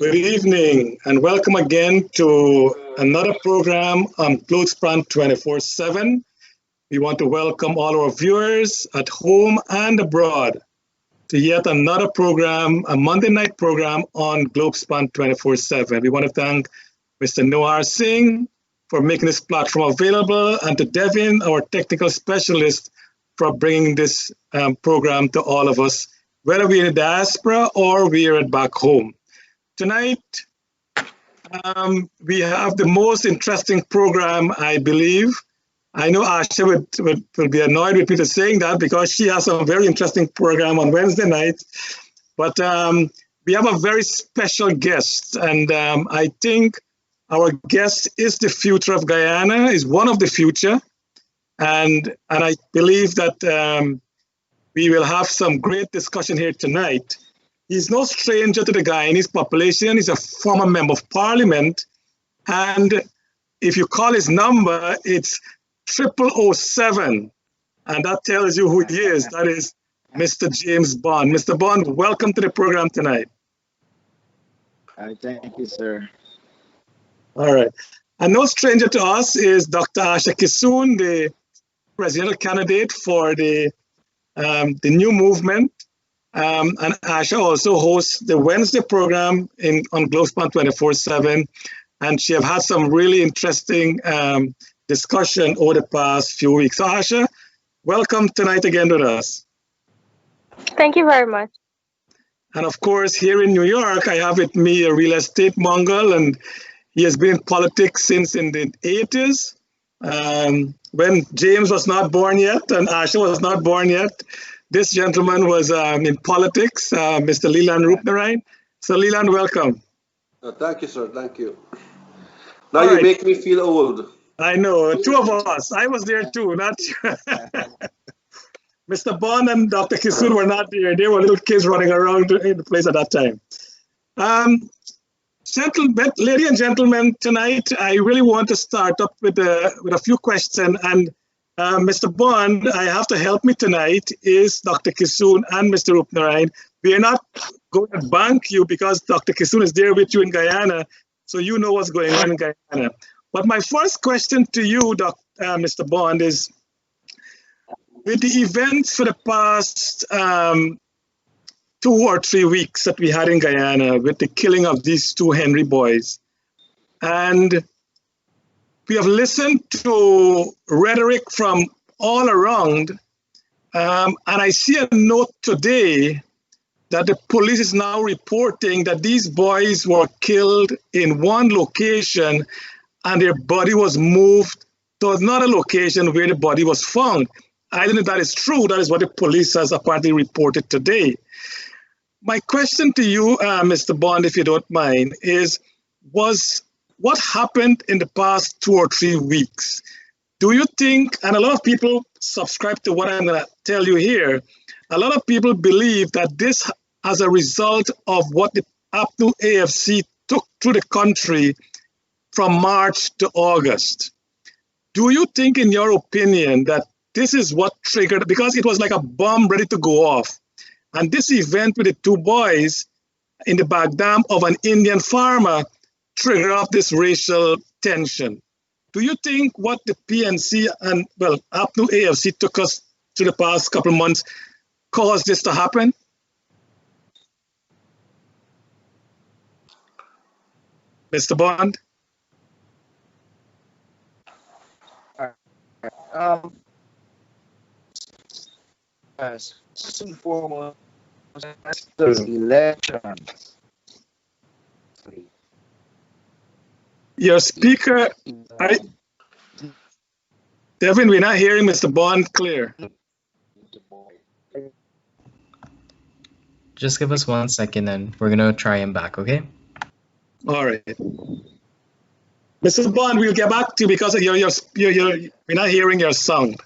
Good evening, and welcome again to another program on Globespan 24x7. We want to welcome all our viewers at home and abroad to yet another program, a Monday night program on Globespan 24x7. We want to thank Mr. Noir Singh for making this platform available, and to Devin, our technical specialist, for bringing this program to all of us, whether we're in the diaspora or we're back home. Tonight, we have the most interesting program, I believe. I know Asha will be annoyed with me for saying that because she has a very interesting program on Wednesday night. But we have a very special guest, and I think our guest is the future of Guyana, is one of the future. And I believe that we will have some great discussion here tonight. He's no stranger to the Guyanese population. He's a former member of parliament. And if you call his number, it's 0007. And that tells you who he is. That is Mr. James Bond. Mr. Bond, welcome to the program tonight. Thank you, sir. All right. And no stranger to us is Dr. Asha Kissoon, the presidential candidate for the new movement. And Asha also hosts the Wednesday program on Globespan 24x7. And she have had some really interesting discussion over the past few weeks. So Asha, welcome tonight again with us. Thank you very much. And of course, here in New York, I have with me a real estate mogul, and he has been in politics since in the 80s. When James was not born yet and Asha was not born yet, this gentleman was in politics, Mr. Leland Rupnarine. So Leland, welcome. Thank you, sir. Thank you. Now you make me feel old. I know, two of us. I was there too, not Mr. Bond and Dr. Kissoon were not there. They were little kids running around in the place at that time. Ladies and gentlemen, tonight I really want to start up with a few questions. And Mr. Bond, I have to help me tonight is Dr. Kissoon and Mr. Rupnarine. We are not going to bank you because Dr. Kissoon is there with you in Guyana, so you know what's going on in Guyana. But my first question to you, Mr. Bond, is with the events for the past 2 or 3 weeks that we had in Guyana with the killing of these 2 Henry boys, and we have listened to rhetoric from all around, and I see a note today that the police is now reporting that these boys were killed in one location and their body was moved to another location where the body was found. I don't know if that is true. That is what the police has apparently reported today. My question to you, Mr. Bond, if you don't mind, is what happened in the past 2 or 3 weeks? Do you think, and a lot of people subscribe to what I'm going to tell you here, a lot of people believe that this as a result of what the APNU AFC took through the country from March to August. Do you think, in your opinion, that this is what triggered, because it was like a bomb ready to go off, and this event with the 2 boys in the back dam of an Indian farmer trigger off this racial tension? Do you think what the PNC and, well, APNU AFC took us to the past couple of months caused this to happen? Mr. Bond? First and foremost, the election. Your speaker, Devin, we're not hearing Mr. Bond clear. Just give us 1 second and we're gonna try him back, okay? All right. Mr. Bond, we'll get back to you because we're not hearing your sound.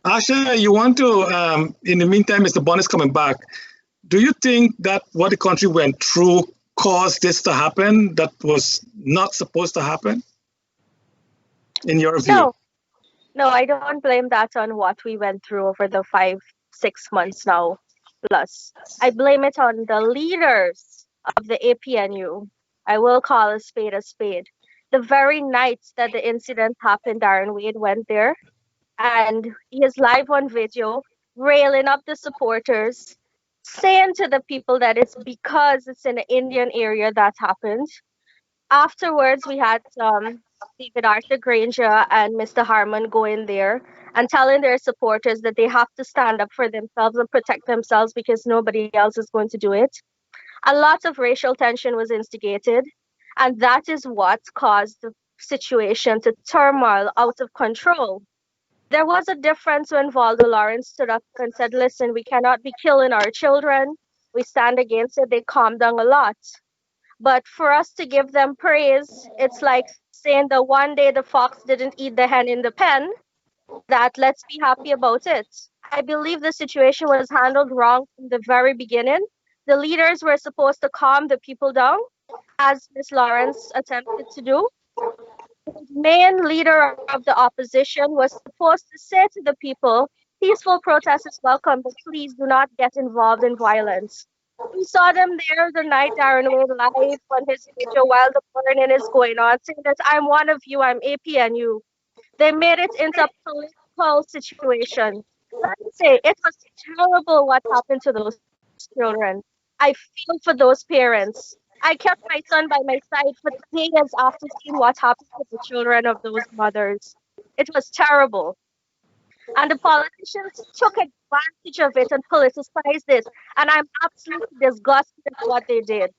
Asha, you want to, in the meantime, Mr. Bond is coming back. Do you think that what the country went through caused this to happen that was not supposed to happen, in your view? No, I don't blame that on what we went through over the 5-6 months now plus. I blame it on the leaders of the APNU. I will call a spade a spade. The very night that the incident happened, Darren Wade went there and he is live on video, railing up the supporters, saying to the people that it's because it's in the Indian area that happened. Afterwards, we had David Arthur Granger and Mr. Harmon go in there and telling their supporters that they have to stand up for themselves and protect themselves because nobody else is going to do it. A lot of racial tension was instigated, and that is what caused the situation to turmoil out of control. There was a difference when Valdo Lawrence stood up and said, listen, we cannot be killing our children. We stand against it. They calmed down a lot. But for us to give them praise, it's like saying that one day the fox didn't eat the hen in the pen, that let's be happy about it. I believe the situation was handled wrong from the very beginning. The leaders were supposed to calm the people down, as Ms. Lawrence attempted to do. The main leader of the opposition was supposed to say to the people, peaceful protest is welcome, but please do not get involved in violence. We saw them there the night Darren Wade live on his video while the burning is going on, saying that I'm one of you, I'm APNU. They made it into a political situation. Let me say, it was terrible what happened to those children. I feel for those parents. I kept my son by my side for days after seeing what happened to the children of those mothers. It was terrible. And the politicians took advantage of it and politicized it. And I'm absolutely disgusted at what they did.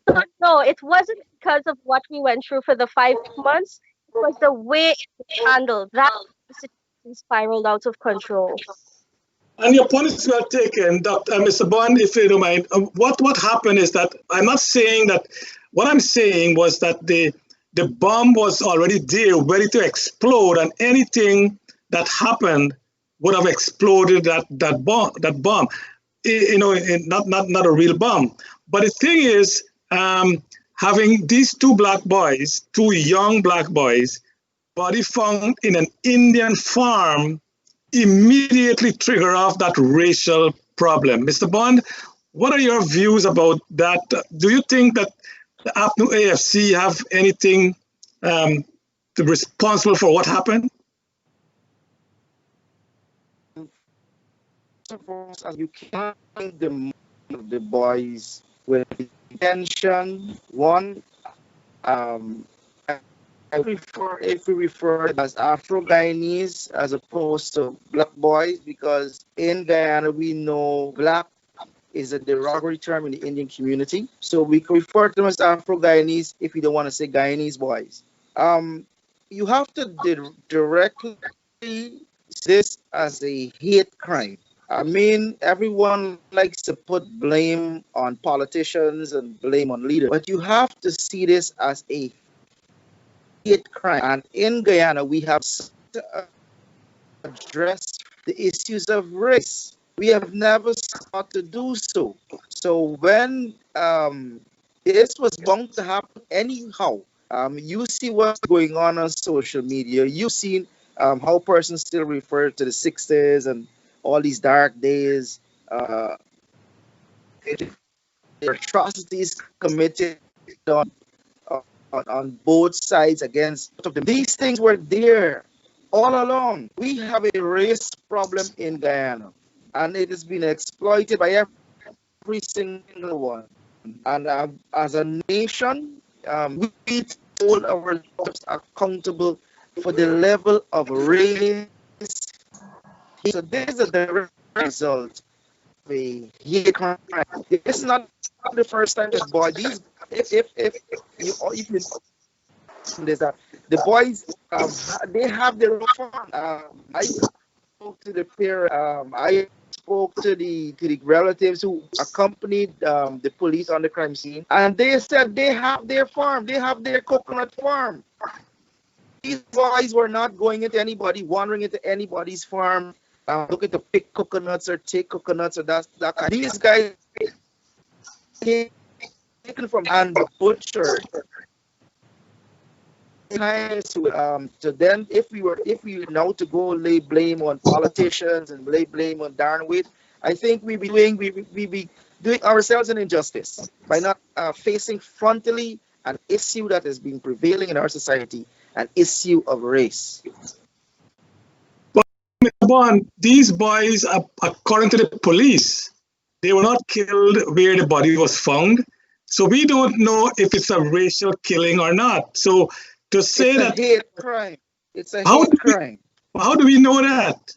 So no, it wasn't because of what we went through for the 5 months. It was the way it was handled. That the situation spiraled out of control. And your point is well taken, Mr. Bond, if you don't mind. What happened is that I'm not saying that. What I'm saying was that the bomb was already there, ready to explode, and anything that happened would have exploded that bomb. Not a real bomb. But the thing is, having these two young black boys, body found in an Indian farm, immediately trigger off that racial problem. Mr. Bond, what are your views about that? Do you think that the APNU AFC have anything to be responsible for what happened? You can't find the boys with intention. One, if we refer as Afro-Guyanese as opposed to black boys, because in Guyana we know black is a derogatory term in the Indian community. So we can refer to them as Afro-Guyanese if we don't want to say Guyanese boys. You have to directly see this as a hate crime. I mean, everyone likes to put blame on politicians and blame on leaders, but you have to see this as a hate crime. And in Guyana, we have to address the issues of race. We have never sought to do so. So when this was bound to happen anyhow, you see what's going on social media. You've seen how persons still refer to the 60s and all these dark days, the atrocities committed on both sides against them. These things were there all along. We have a race problem in Guyana, and it has been exploited by every single one. And as a nation, we hold ourselves accountable for the level of race. So this is the result of a hate crime. It's not the first time that boy. These, if you can, there's that the boys, they have their own farm. I spoke to the parent. I spoke to the relatives who accompanied the police on the crime scene, and they said they have their farm. They have their coconut farm. These boys were not going into wandering into anybody's farm, looking to pick coconuts or take coconuts or that kind. These guys taken from and butchered. So then, if we now to go lay blame on politicians and lay blame on Darren Wade, I think we be doing ourselves an injustice by not facing frontally an issue that has been prevailing in our society, an issue of race. Mr. Bond, these boys, according to the police, they were not killed where the body was found. So we don't know if it's a racial killing or not. So to say that... It's a hate crime. It's a hate crime. How do we know that?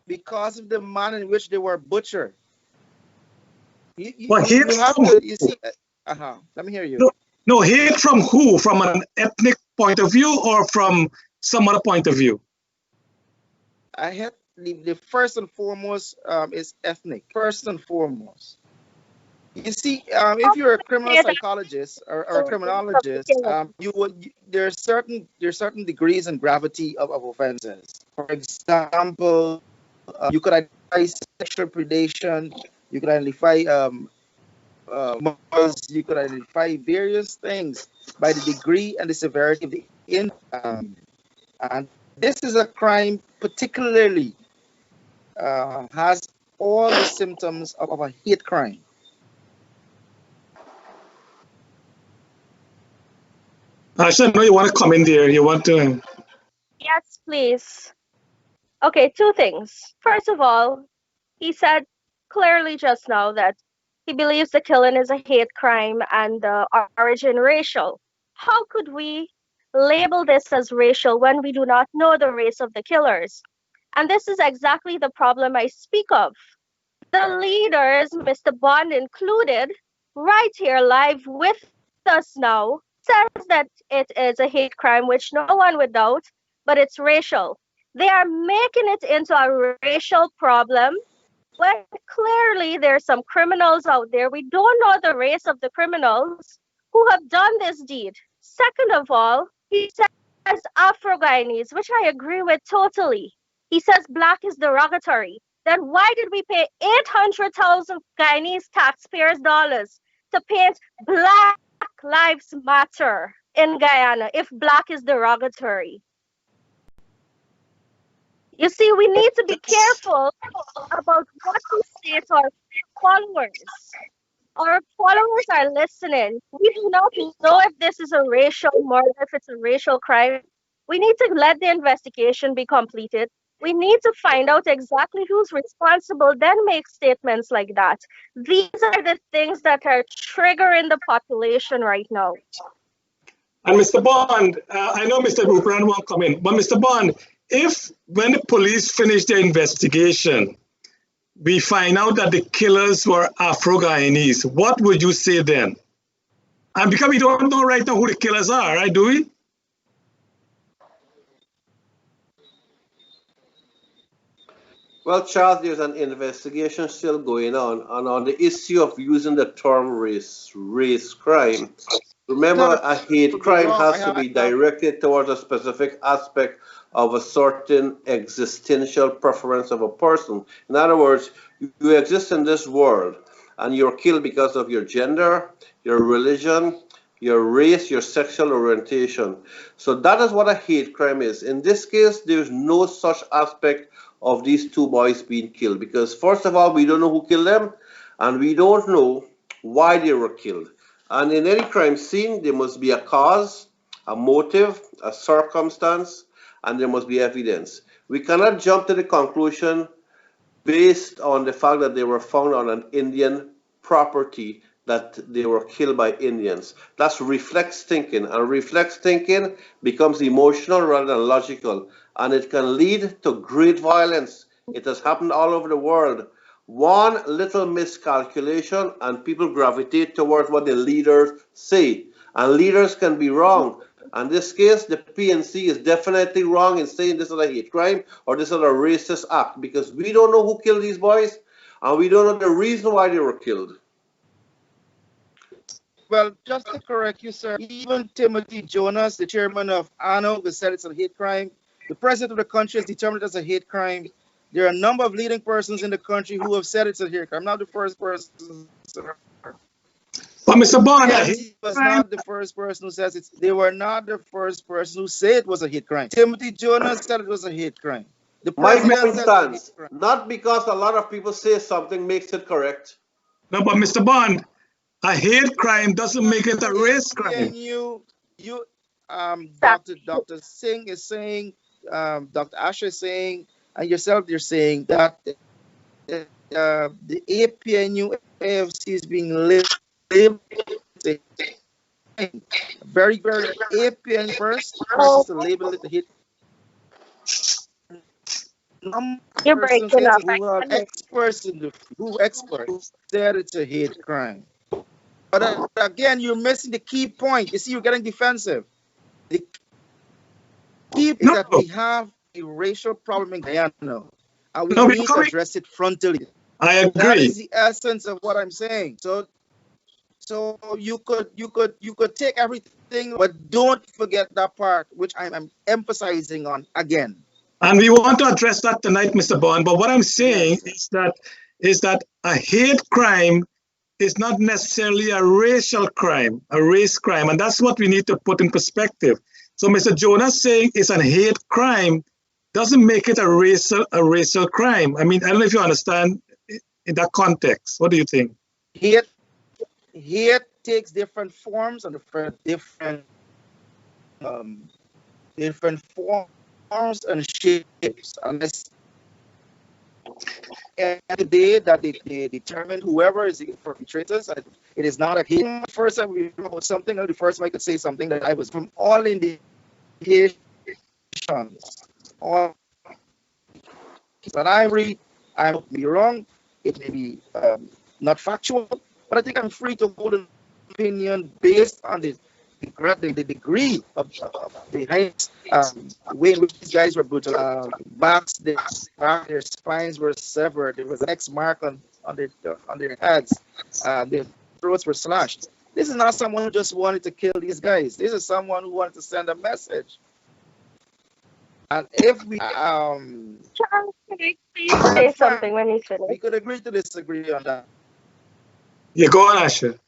Because of the manner in which they were butchered. You have to, you see, let me hear you. No, hate from who? From an ethnic point of view or from some other point of view? I had the first and foremost is ethnic. First and foremost. You see, if you're a criminal psychologist or a criminologist, there are certain degrees and gravity of offenses. For example, you could identify sexual predation, you could identify you could identify various things by the degree and the severity of the and this is a crime particularly has all the symptoms of a hate crime. Asha, no, you want to come in there? You want to? Yes, please. Okay, two things. First of all, he said clearly just now that he believes the killing is a hate crime and the origin racial. How could we label this as racial when we do not know the race of the killers? And this is exactly the problem I speak of. The leaders, Mr. Bond included, right here live with us now, says that it is a hate crime, which no one would doubt, but it's racial. They are making it into a racial problem when clearly there's some criminals out there. We don't know the race of the criminals who have done this deed. Second of all, he says Afro-Guyanese, which I agree with totally. He says black is derogatory. Then why did we pay 800,000 Guyanese taxpayers' dollars to paint Black Lives Matter in Guyana if black is derogatory? You see, we need to be careful about what we say to our followers. Our followers are listening. We do not know if this is a racial murder, if it's a racial crime. We need to let the investigation be completed. We need to find out exactly who's responsible, then make statements like that. These are the things that are triggering the population right now. And Mr. Bond, I know Mr. Rupert won't come in, but Mr. Bond, if when the police finish their investigation, we find out that the killers were Afro-Guyanese, what would you say then? And because we don't know right now who the killers are, right, do we? Well, Charles, there's an investigation still going on, and on the issue of using the term race crime. Remember, a hate crime has to be directed towards a specific aspect of a certain existential preference of a person. In other words, you exist in this world, and you're killed because of your gender, your religion, your race, your sexual orientation. So that is what a hate crime is. In this case, there's no such aspect of these two boys being killed, because first of all, we don't know who killed them, and we don't know why they were killed. And in any crime scene, there must be a cause, a motive, a circumstance, and there must be evidence. We cannot jump to the conclusion based on the fact that they were found on an Indian property that they were killed by Indians. That's reflex thinking, and reflex thinking becomes emotional rather than logical, and it can lead to great violence. It has happened all over the world. One little miscalculation and people gravitate towards what the leaders say, and leaders can be wrong. In this case, the PNC is definitely wrong in saying this is a hate crime or this is a racist act, because we don't know who killed these boys, and we don't know the reason why they were killed. Well, just to correct you, sir, even Timothy Jonas, the chairman of ANO, who said it's a hate crime. The president of the country has determined it's a hate crime. There are a number of leading persons in the country who have said it's a hate crime. I'm not the first person, sir. But Mr. Bond, he was not the first person who says it. They were not the first person who said it was a hate crime. Timothy Jonas said it was a hate crime. My point stands, not because a lot of people say something makes it correct. No, but Mr. Bond, a hate crime doesn't make it a race crime. Dr. Singh is saying, Dr. Asher is saying, and yourself, you're saying that the APNU AFC is being labeled very, very APN first to label it a hate. You're breaking up. Who are experts who said it's a hate crime. But again, you're missing the key point. You see, you're getting defensive. The key is that we have a racial problem in Guyana, and we need to address it frontally. I agree. That is the essence of what I'm saying. So you could take everything, but don't forget that part, which I'm emphasizing on again. And we want to address that tonight, Mr. Bond. But what I'm saying is that a hate crime is not necessarily a racial crime, a race crime, and that's what we need to put in perspective. So Mr. Jonas saying it's a hate crime doesn't make it a racial crime. I mean, I don't know if you understand in that context. What do you think? Hate takes different forms and different forms and shapes. Unless today that they determine whoever is the perpetrators, it is not a hate. First time we know something, or the first time I could say something that I was from all indications. All that I read, I might be wrong. It may be not factual, but I think I'm free to hold an opinion based on the degree of the height, way in which these guys were brutal. Their spines were severed. There was an X mark on their heads. Their throats were slashed. This is not someone who just wanted to kill these guys. This is someone who wanted to send a message. And if we Charles, can I please say something when he's finished? We could agree to disagree on that. Yeah, go on, Asher.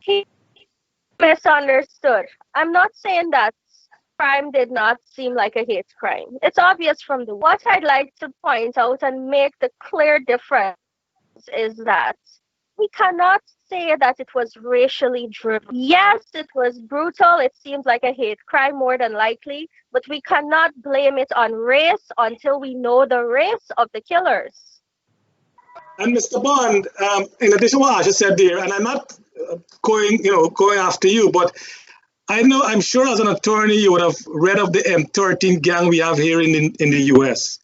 He misunderstood. I'm not saying that crime did not seem like a hate crime. It's obvious from the what I'd like to point out and make the clear difference is that we cannot say that it was racially driven. Yes, it was brutal. It seems like a hate crime more than likely, but we cannot blame it on race until we know the race of the killers. And Mr. Bond, in addition to what Asha said there, and I'm not going after you, but I'm sure as an attorney you would have read of the M13 gang we have here in the US.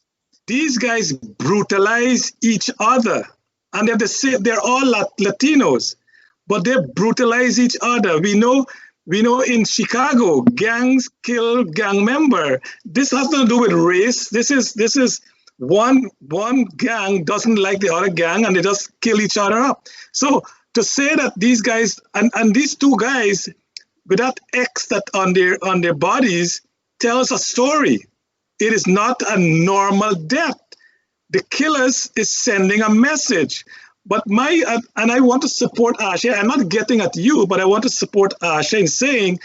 These guys brutalize each other, and they're all Latinos, but they brutalize each other. We know in Chicago, gangs kill gang member. This has nothing to do with race. This is one gang doesn't like the other gang and they just kill each other up. So to say that these guys and these two guys with that X that on their bodies tells a story. It is not a normal death. The killers is sending a message. But I want to support Asha. I'm not getting at you, but I want to support Asha in saying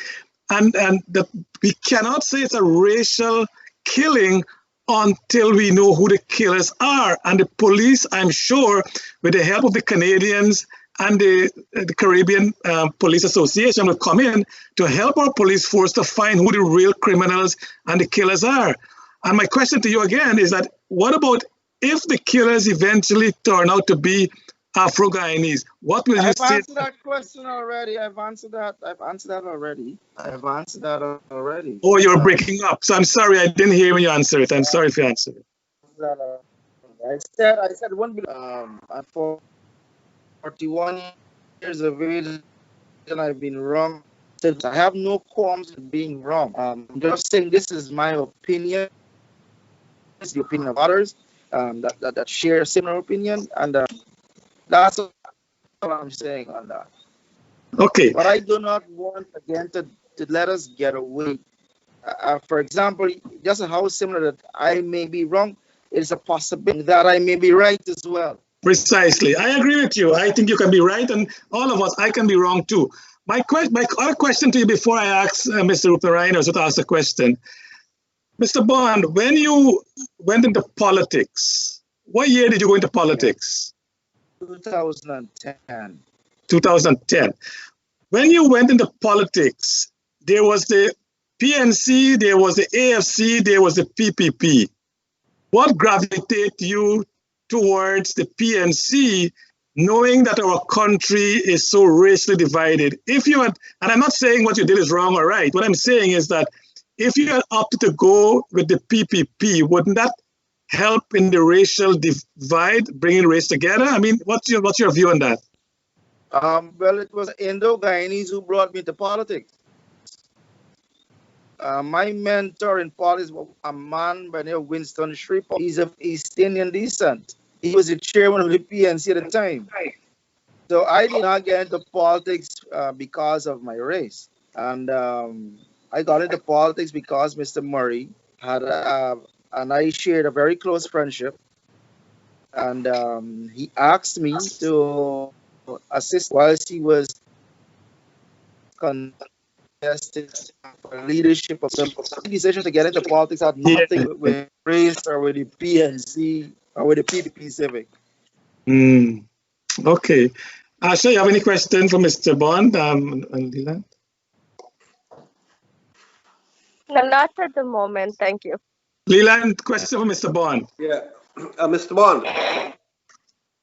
and that we cannot say it's a racial killing until we know who the killers are. And the police, I'm sure, with the help of the Canadians and the Caribbean Police Association will come in to help our police force to find who the real criminals and the killers are. And my question to you again is that what about if the killers eventually turn out to be Afro-Guyanese? What will you say? I've answered that question already. I've answered that already. Oh, you're breaking up. So I'm sorry, I didn't hear when you answered it. I'm sorry if you answered it. I said one bit. I'm 41 years of age and I've been wrong. I have no qualms with being wrong. I'm just saying this is my opinion. It's the opinion of others that share a similar opinion, and that's all I'm saying on that. Okay. But I do not want again to let us get away. For example, just how similar that I may be wrong, it's a possibility that I may be right as well. Precisely. I agree with you. I think you can be right, and all of us, I can be wrong too. My other question to you before I ask Mr. Rupnarayan to ask the question. Mr. Bond, when you went into politics, what year did you go into politics? 2010. 2010. When you went into politics, there was the PNC, there was the AFC, there was the PPP. What gravitated you towards the PNC, knowing that our country is so racially divided? If you had, and I'm not saying what you did is wrong or right, what I'm saying is that if you had opted to go with the PPP, wouldn't that help in the racial divide, bringing race together? I mean, what's your view on that? Well, it was Indo-Guyanese who brought me to politics. My mentor in politics was a man by the name of Winston Shripper. He's of East Indian descent. He was the chairman of the PNC at the time. So I did not get into politics because of my race. And I got into politics because Mr. Murray had, and I shared a very close friendship. And he asked me to assist whilst he was contested for leadership of the decision to get into politics had nothing with race or with the PNC or with the PPP civic. Okay. Asha, you have any question for Mr. Bond and Leland? No, not at the moment. Thank you. Leland, question for Mr. Bond. Yeah, Mr. Bond,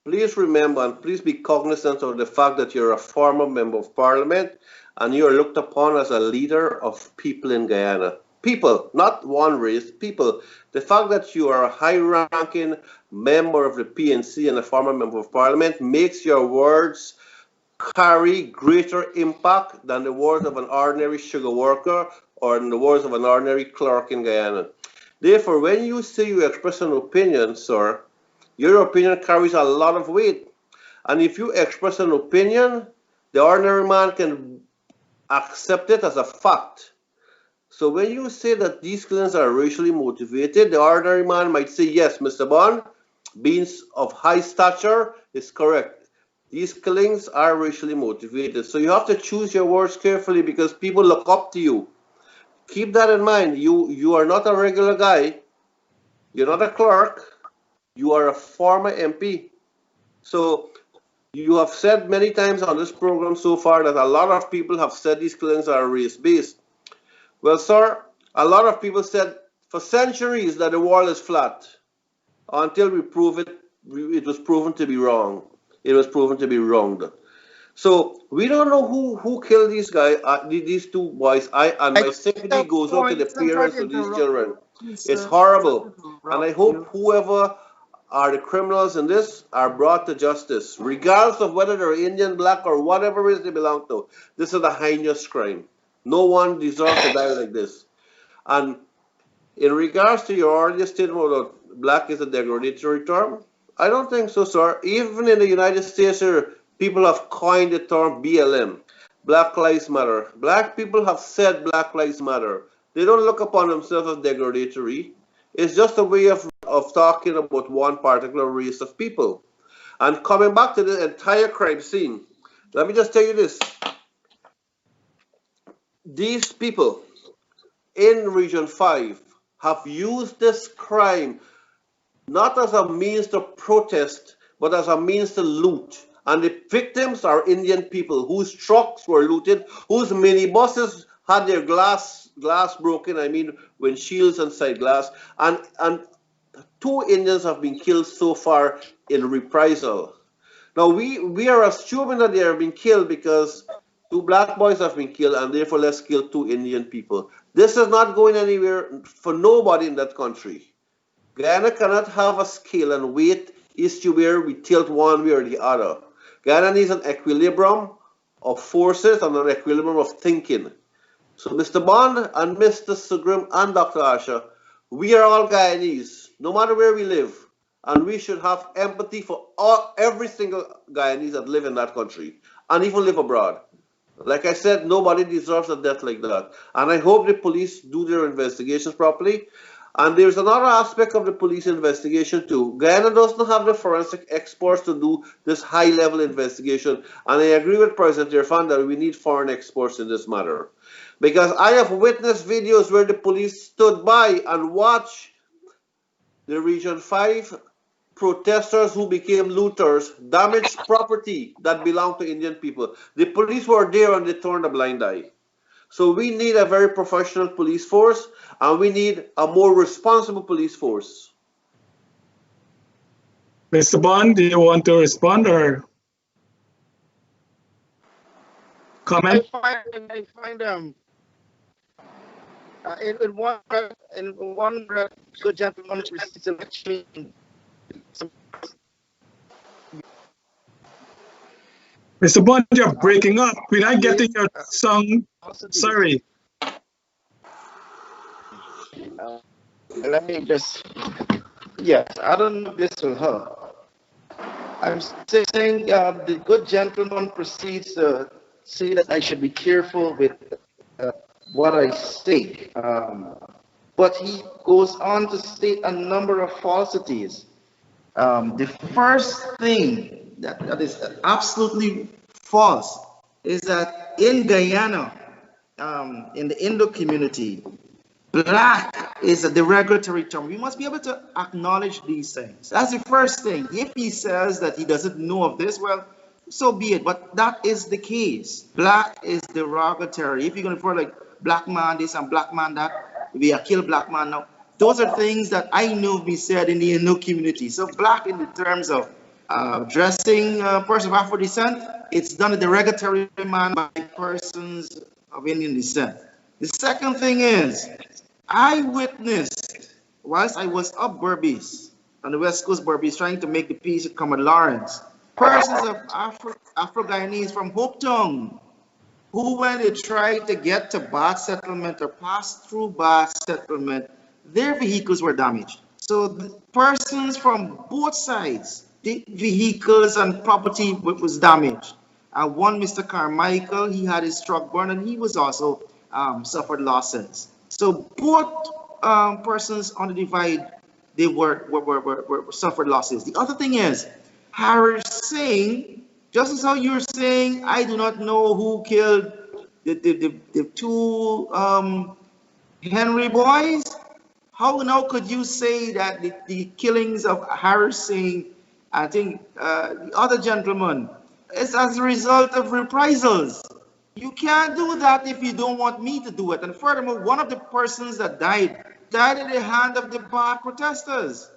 please remember and please be cognizant of the fact that you're a former member of parliament and you are looked upon as a leader of people in Guyana. People, not one race, people. The fact that you are a high-ranking member of the PNC and a former member of parliament makes your words carry greater impact than the words of an ordinary sugar worker or in the words of an ordinary clerk in Guyana. Therefore, when you say you express an opinion, sir, your opinion carries a lot of weight. And if you express an opinion, the ordinary man can accept it as a fact. So when you say that these killings are racially motivated, the ordinary man might say, yes, Mr. Bond, being of high stature is correct. These killings are racially motivated. So you have to choose your words carefully because people look up to you. Keep that in mind. You are not a regular guy. You're not a clerk. You are a former MP. So you have said many times on this program so far that a lot of people have said these killings are race-based. Well, sir, a lot of people said for centuries that the world is flat until we prove it. It was proven to be wrong. It was proven to be wrong. So we don't know who killed these guys, these two boys. My sympathy goes out to the parents of these children. It's horrible, and I hope whoever are the criminals in this are brought to justice, regardless of whether they're Indian, black, or whatever race they belong to. This is a heinous crime. No one deserves to die like this. And in regards to your earlier statement that black is a degradatory term, I don't think so, sir. Even in the United States, people have coined the term BLM, Black Lives Matter. Black people have said Black Lives Matter. They don't look upon themselves as degradatory. It's just a way of talking about one particular race of people. And coming back to the entire crime scene, let me just tell you this. These people in Region 5 have used this crime not as a means to protest, but as a means to loot. And the victims are Indian people whose trucks were looted, whose minibuses had their glass broken, I mean windshields and side glass. And 2 Indians have been killed so far in reprisal. Now we are assuming that they have been killed because 2 black boys have been killed and therefore let's kill 2 Indian people. This is not going anywhere for nobody in that country. Guyana cannot have a scale and weight issue where we tilt one way or the other. Guyana needs an equilibrium of forces and an equilibrium of thinking. So Mr. Bond and Mr. Sugrim and Dr. Asha, we are all Guyanese, no matter where we live. And we should have empathy for every single Guyanese that live in that country and even live abroad. Like I said, nobody deserves a death like that. And I hope the police do their investigations properly. And there's another aspect of the police investigation too. Guyana doesn't have the forensic experts to do this high-level investigation. And I agree with President Irfan that we need foreign experts in this matter. Because I have witnessed videos where the police stood by and watched the Region 5 protesters who became looters damaged property that belonged to Indian people. The police were there and they turned a blind eye. So we need a very professional police force, and we need a more responsible police force. Mr. Bond, do you want to respond or comment? I find in one good gentleman received election. Mr. Bond, you're breaking up. We're not getting your song. Sorry. Let me just, yes, I don't know if this will help. I'm saying the good gentleman proceeds to say that I should be careful with what I say. But he goes on to state a number of falsities. The first thing that is absolutely false is that in Guyana, in the Indo community, black is a derogatory term. We must be able to acknowledge these things. That's the first thing. If he says that he doesn't know of this, well, so be it. But that is the case. Black is derogatory. If you're going to refer like black man this and black man that, we are kill black man now. Those are things that I know be said in the Indo community. So black in the terms of dressing a person of Afro descent, it's done in the derogatory manner by persons of Indian descent. The second thing is, I witnessed, whilst I was up Berbice, on the West Coast Berbice, trying to make the peace with Comrade Lawrence, persons of Afro-Guyanese from Hopetown, who when they tried to get to Bath settlement or pass through Bath settlement, their vehicles were damaged. So the persons from both sides, the vehicles and property was damaged. One, Mr. Carmichael, he had his truck burned and he was also suffered losses. So both persons on the divide, they were suffered losses. The other thing is, Harris saying, just as how you're saying, I do not know who killed the two Henry boys. How now could you say that the killings of Harris Singh, I think the other gentleman, is as a result of reprisals? You can't do that if you don't want me to do it. And furthermore, one of the persons that died in the hand of the Bath protesters.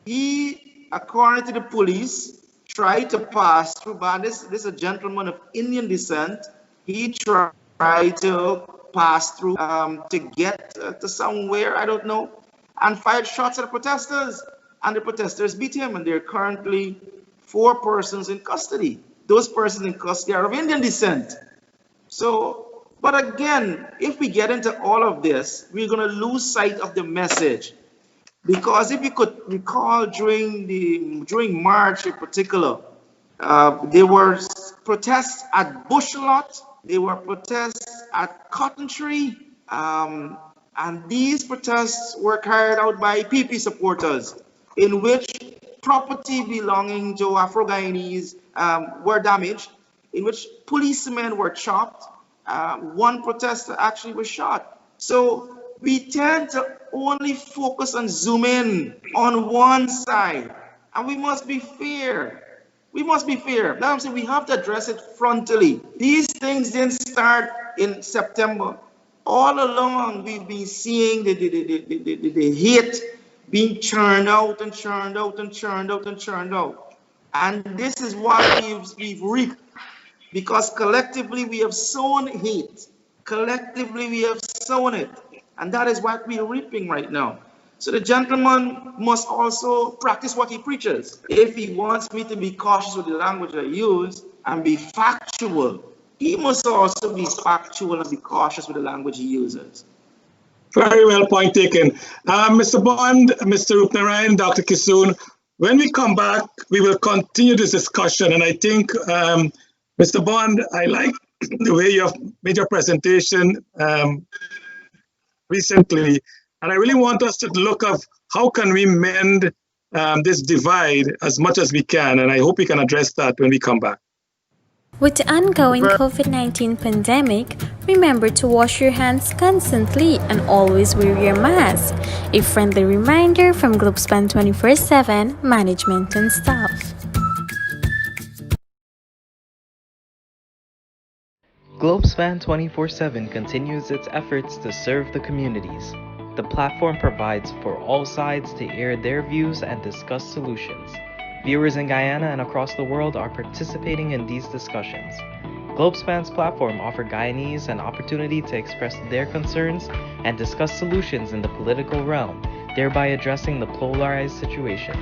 He, according to the police, tried to pass through Bath. This is a gentleman of Indian descent. He tried to pass through to get to somewhere, I don't know, and fired shots at the protesters. And the protesters beat him, and there are currently 4 persons in custody. Those persons in custody are of Indian descent. So, but again, if we get into all of this, we're going to lose sight of the message. Because if you could recall during March in particular, there were protests at Bush Lot, there were protests at Cotton Tree, and these protests were carried out by PP supporters, in which property belonging to Afro-Guyanese were damaged, in which policemen were chopped. One protester actually was shot. So we tend to only focus and zoom in on one side, and we must be fair. We must be fair. Now I'm saying we have to address it frontally. These things didn't start in September. All along, we've been seeing the hate being churned out and churned out and churned out and churned out. And this is what we've reaped, because collectively we have sown hate. Collectively we have sown it. And that is what we're reaping right now. So the gentleman must also practice what he preaches. If he wants me to be cautious with the language I use and be factual, he must also be factual and be cautious with the language he uses. Very well, point taken. Mr. Bond, Mr. Rupnarayan, Dr. Kisoon, when we come back, we will continue this discussion. And I think, Mr. Bond, I like the way you have made your presentation recently. And I really want us to look at how can we mend this divide as much as we can. And I hope we can address that when we come back. With the ongoing COVID-19 pandemic, remember to wash your hands constantly and always wear your mask. A friendly reminder from Globespan 24x7 management and staff. Globespan 24x7 continues its efforts to serve the communities. The platform provides for all sides to air their views and discuss solutions. Viewers in Guyana and across the world are participating in these discussions. Globespan's platform offers Guyanese an opportunity to express their concerns and discuss solutions in the political realm, thereby addressing the polarized situation.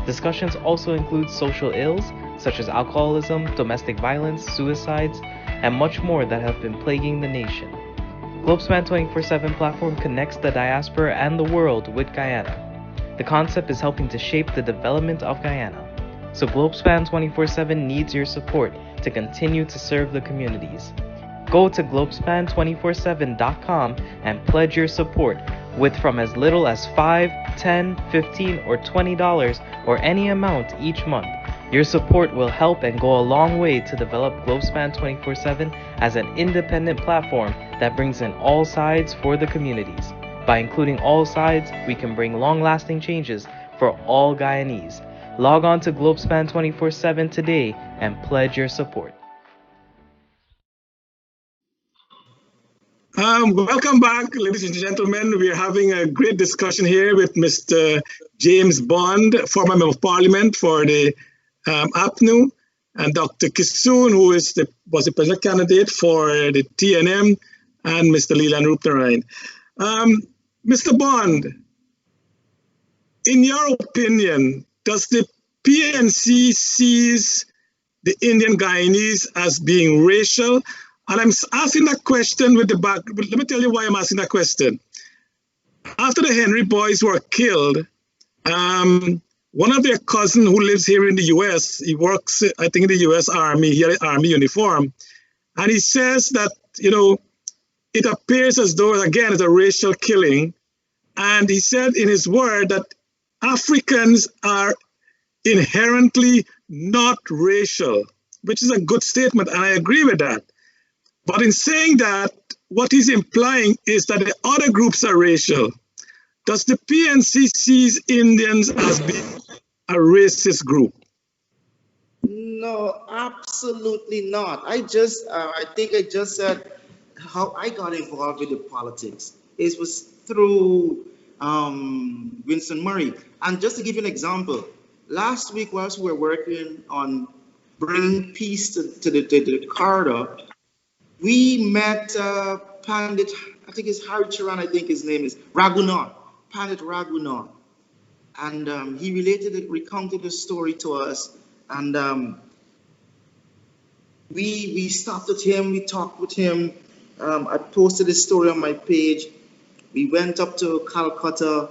Discussions also include social ills such as alcoholism, domestic violence, suicides, and much more that have been plaguing the nation. Globespan 24x7 platform connects the diaspora and the world with Guyana. The concept is helping to shape the development of Guyana. So Globespan 24x7 needs your support to continue to serve the communities. Go to globespan247.com and pledge your support with from as little as $5, $10, $15, or $20 or any amount each month. Your support will help and go a long way to develop Globespan 24x7 as an independent platform that brings in all sides for the communities. By including all sides, we can bring long-lasting changes for all Guyanese. Log on to Globespan 24x7 today and pledge your support. Welcome back, ladies and gentlemen. We are having a great discussion here with Mr. James Bond, former Member of Parliament for the APNU, and Dr. Kisoon, who was the president candidate for the TNM, and Mr. Leland Rupnarine. Mr. Bond, in your opinion, does the PNC sees the Indian Guyanese as being racial? And I'm asking that question with the back. Let me tell you why I'm asking that question. After the Henry boys were killed, one of their cousins who lives here in the U.S., he works, I think, in the U.S. Army, he had an Army uniform, and he says that, you know, it appears as though, again, it's a racial killing. And he said in his word that Africans are inherently not racial, which is a good statement, and I agree with that. But in saying that, what he's implying is that the other groups are racial. Does the PNC sees Indians as being a racist group? No, absolutely not. I think I just said how I got involved with the politics. It was through Winston Murray. And just to give you an example, last week whilst we were working on bringing peace to the corridor, we met Pandit, I think it's Hari Charan, I think his name is, Raghunath, Pandit Raghunath. And he recounted the story to us. And we stopped with him, we talked with him. I posted this story on my page. We went up to Calcutta,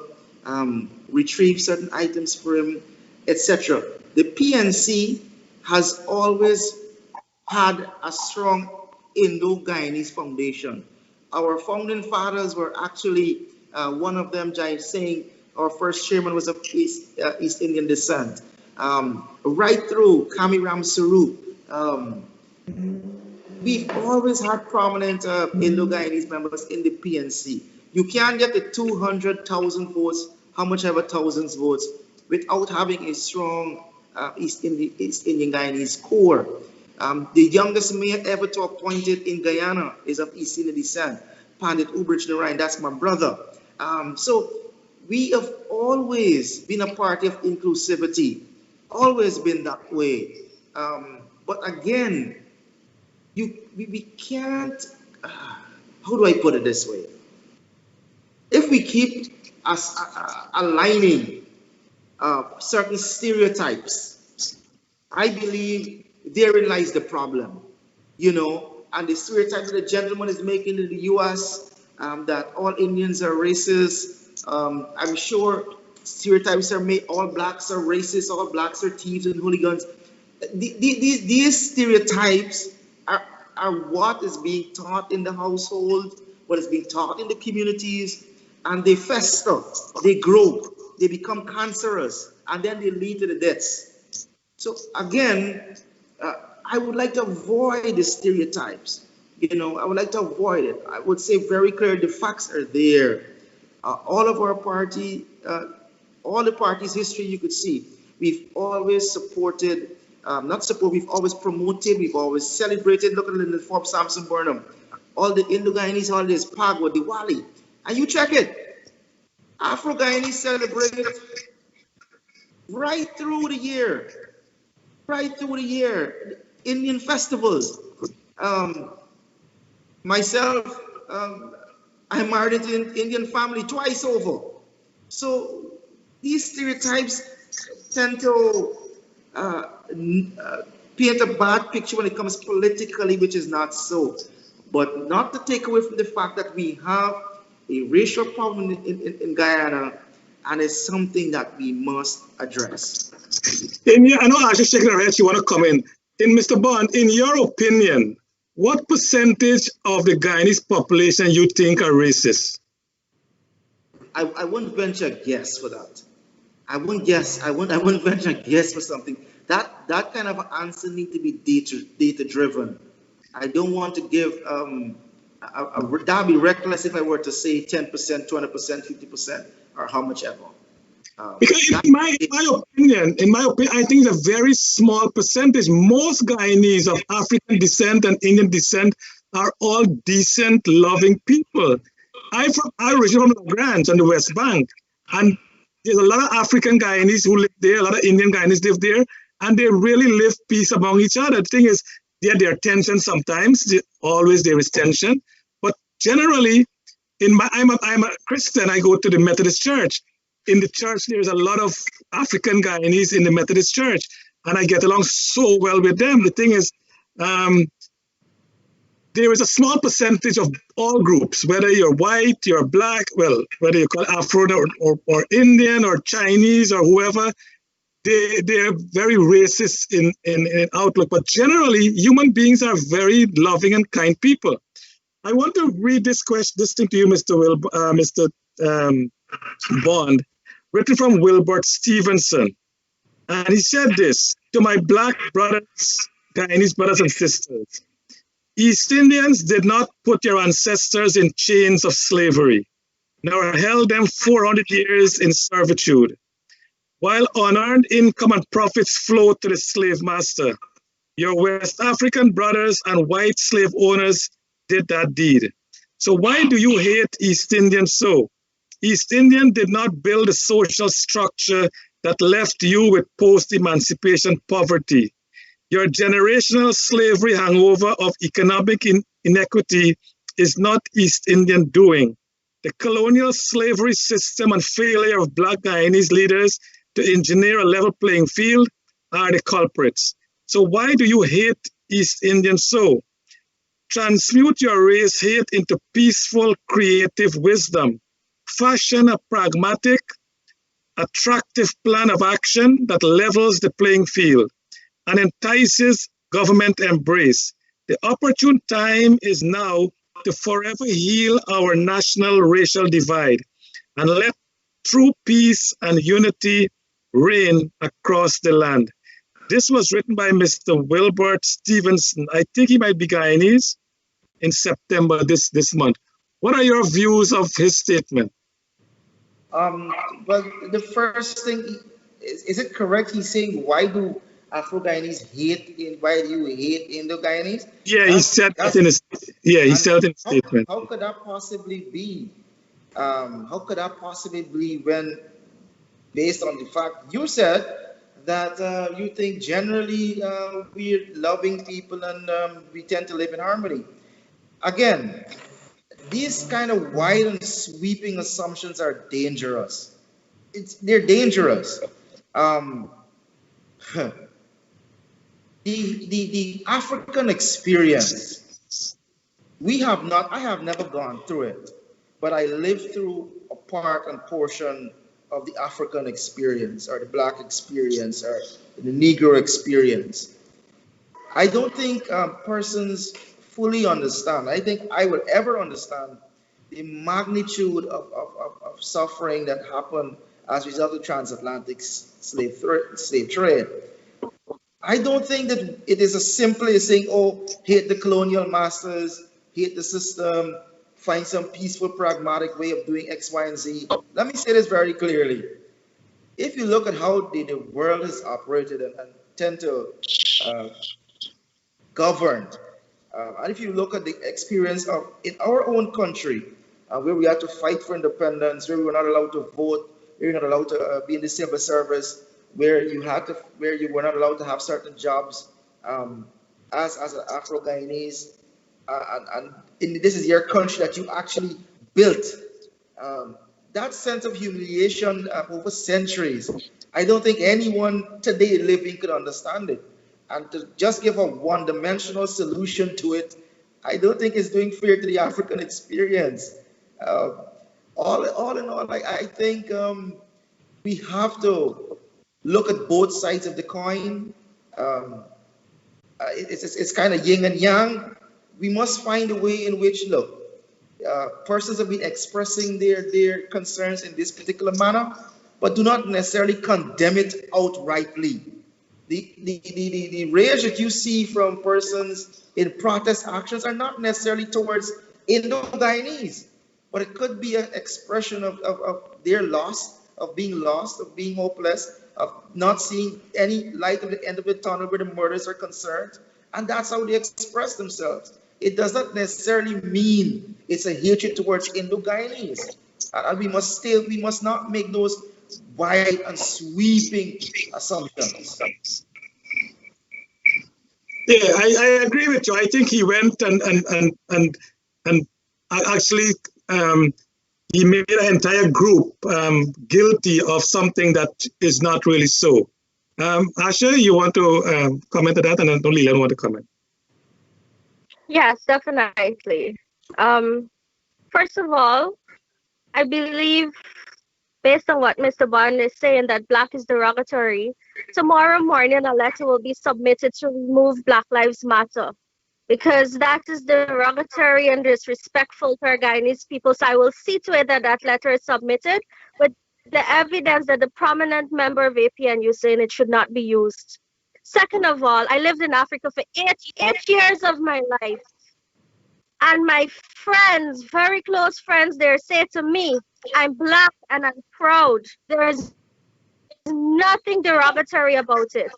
retrieved certain items for him, etc. The PNC has always had a strong Indo-Guyanese foundation. Our founding fathers were actually, one of them, Jai Singh, our first chairman, was of East Indian descent. Right through Kamiram Sarup, we've always had prominent Indo-Guyanese members in the PNC. You can't get the 200,000 votes, how much ever thousands votes, without having a strong East Indian Guyanese core. The youngest mayor ever to appointed in Guyana is of East Indian descent, Pandit Ubrich Narayan, that's my brother. So we have always been a party of inclusivity, always been that way. But again, we can't, how do I put it this way? If we keep aligning certain stereotypes, I believe therein lies the problem, you know, and the stereotype that the gentleman is making in the US, that all Indians are racist. I'm sure stereotypes are made, all blacks are racist, all blacks are thieves and hooligans. These stereotypes are what is being taught in the household, what is being taught in the communities, and they fester, they grow, they become cancerous, and then they lead to the deaths. So again, I would like to avoid the stereotypes. I would like to avoid it. I would say very clear, the facts are there. All of our party, all the party's history you could see, we've always supported, not support, we've always promoted, we've always celebrated. Look at the Forbes Samson Burnham, all the Indo-Guyanese holidays, Pagwa, Diwali, and you check it. Afro-Guyanese celebrate right through the year, Indian festivals. Myself, I married into an Indian family twice over. So these stereotypes tend to paint a bad picture when it comes politically, which is not so. But not to take away from the fact that we have a racial problem in Guyana, and it's something that we must address. I know Asha's shaking her head, she want to come in. Mr. Bond, in your opinion, what percentage of the Guyanese population you think are racist? I wouldn't venture a guess for that. I wouldn't venture a guess for something. That kind of answer needs to be data driven. I don't want to give that'd be reckless if I were to say 10%, 20%, 50%, or how much ever. Because in my opinion, I think it's a very small percentage. Most Guyanese of African descent and Indian descent are all decent, loving people. I'm originally from LaGrange on the West Bank, and there's a lot of African Guyanese who live there, a lot of Indian Guyanese live there, and they really live peace among each other. The thing is, there are tensions sometimes. Always there is tension, but generally, I'm a Christian. I go to the Methodist Church. In the church, there's a lot of African Guyanese in the Methodist Church, and I get along so well with them. The thing is, there is a small percentage of all groups, whether you're white, you're black, well, whether you call Afro or Indian or Chinese or whoever, they're very racist in outlook. But generally, human beings are very loving and kind people. I want to read this thing to you, Mr. Bond, written from Wilbert Stevenson. And he said this: to my black brothers, Guyanese brothers and sisters, East Indians did not put your ancestors in chains of slavery, nor held them 400 years in servitude. While unearned income and profits flowed to the slave master, your West African brothers and white slave owners did that deed. So why do you hate East Indians so? East Indian did not build a social structure that left you with post-emancipation poverty. Your generational slavery hangover of economic inequity is not East Indian doing. The colonial slavery system and failure of black Guyanese leaders to engineer a level playing field are the culprits. So why do you hate East Indians so? Transmute your race hate into peaceful, creative wisdom. Fashion a pragmatic, attractive plan of action that levels the playing field and entices government embrace. The opportune time is now to forever heal our national racial divide and let true peace and unity reign across the land. This was written by Mr. Wilbert Stevenson. I think he might be Guyanese, in September this month. What are your views of his statement? Well, the first thing, is it correct he's saying, why do Afro-Guyanese why do you hate Indo-Guyanese? Yeah, he said that in his statement. How could that possibly be? How could that possibly be when, based on the fact you said that you think generally we're loving people and we tend to live in harmony? Again, these kind of wide and sweeping assumptions are dangerous. They're dangerous. The African experience, I have never gone through it, but I lived through a part and portion of the African experience, or the black experience, or the Negro experience. I don't think persons fully understand. I think I would ever understand the magnitude of suffering that happened as a result of transatlantic slave trade. I don't think that it is as simple as saying, oh, hate the colonial masters, hate the system, find some peaceful, pragmatic way of doing X, Y, and Z. Let me say this very clearly. If you look at how the world has operated and tend to govern, and if you look at the experience of in our own country, where we had to fight for independence, where we were not allowed to vote, where you're not allowed to be in the civil service, where you were not allowed to have certain jobs as an Afro-Guyanese, this is your country that you actually built. That sense of humiliation over centuries, I don't think anyone today living could understand it. And to just give a one-dimensional solution to it, I don't think it's doing fair to the African experience. All in all, I think we have to look at both sides of the coin. It's kind of yin and yang. We must find a way in which, look, persons have been expressing their concerns in this particular manner, but do not necessarily condemn it outrightly. The rage that you see from persons in protest actions are not necessarily towards Indo-Guyanese, but it could be an expression of their loss, of being lost, of being hopeless, of not seeing any light at the end of the tunnel where the murders are concerned, and that's how they express themselves. It does not necessarily mean it's a hatred towards Indo-Guyanese, and we must not make those wide and sweeping assumptions. Yeah, I agree with you. I think he went and actually he made an entire group guilty of something that is not really so. Asha, you want to comment on that, and then Leland want to comment? Yes, definitely. First of all, I believe, based on what Mr. Bond is saying, that black is derogatory. Tomorrow morning, a letter will be submitted to remove Black Lives Matter, because that is derogatory and disrespectful to our Guyanese people. So I will see to it that that letter is submitted with the evidence that the prominent member of APNU saying it should not be used. Second of all, I lived in Africa for eight years of my life. And my friends, very close friends there, say to me, I'm black and I'm proud. There is nothing derogatory about it.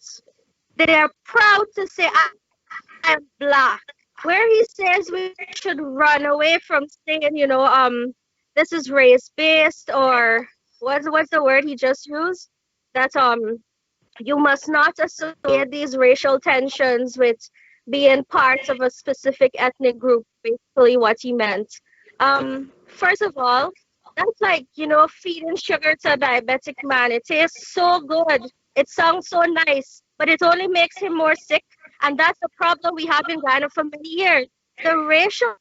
They are proud to say, I'm black. Where he says we should run away from saying, this is race-based, or what's the word he just used? That you must not associate these racial tensions with being part of a specific ethnic group, basically what he meant. First of all, that's like, feeding sugar to a diabetic man. It tastes so good. It sounds so nice, but it only makes him more sick. And that's the problem we have in Ghana for many years. The racial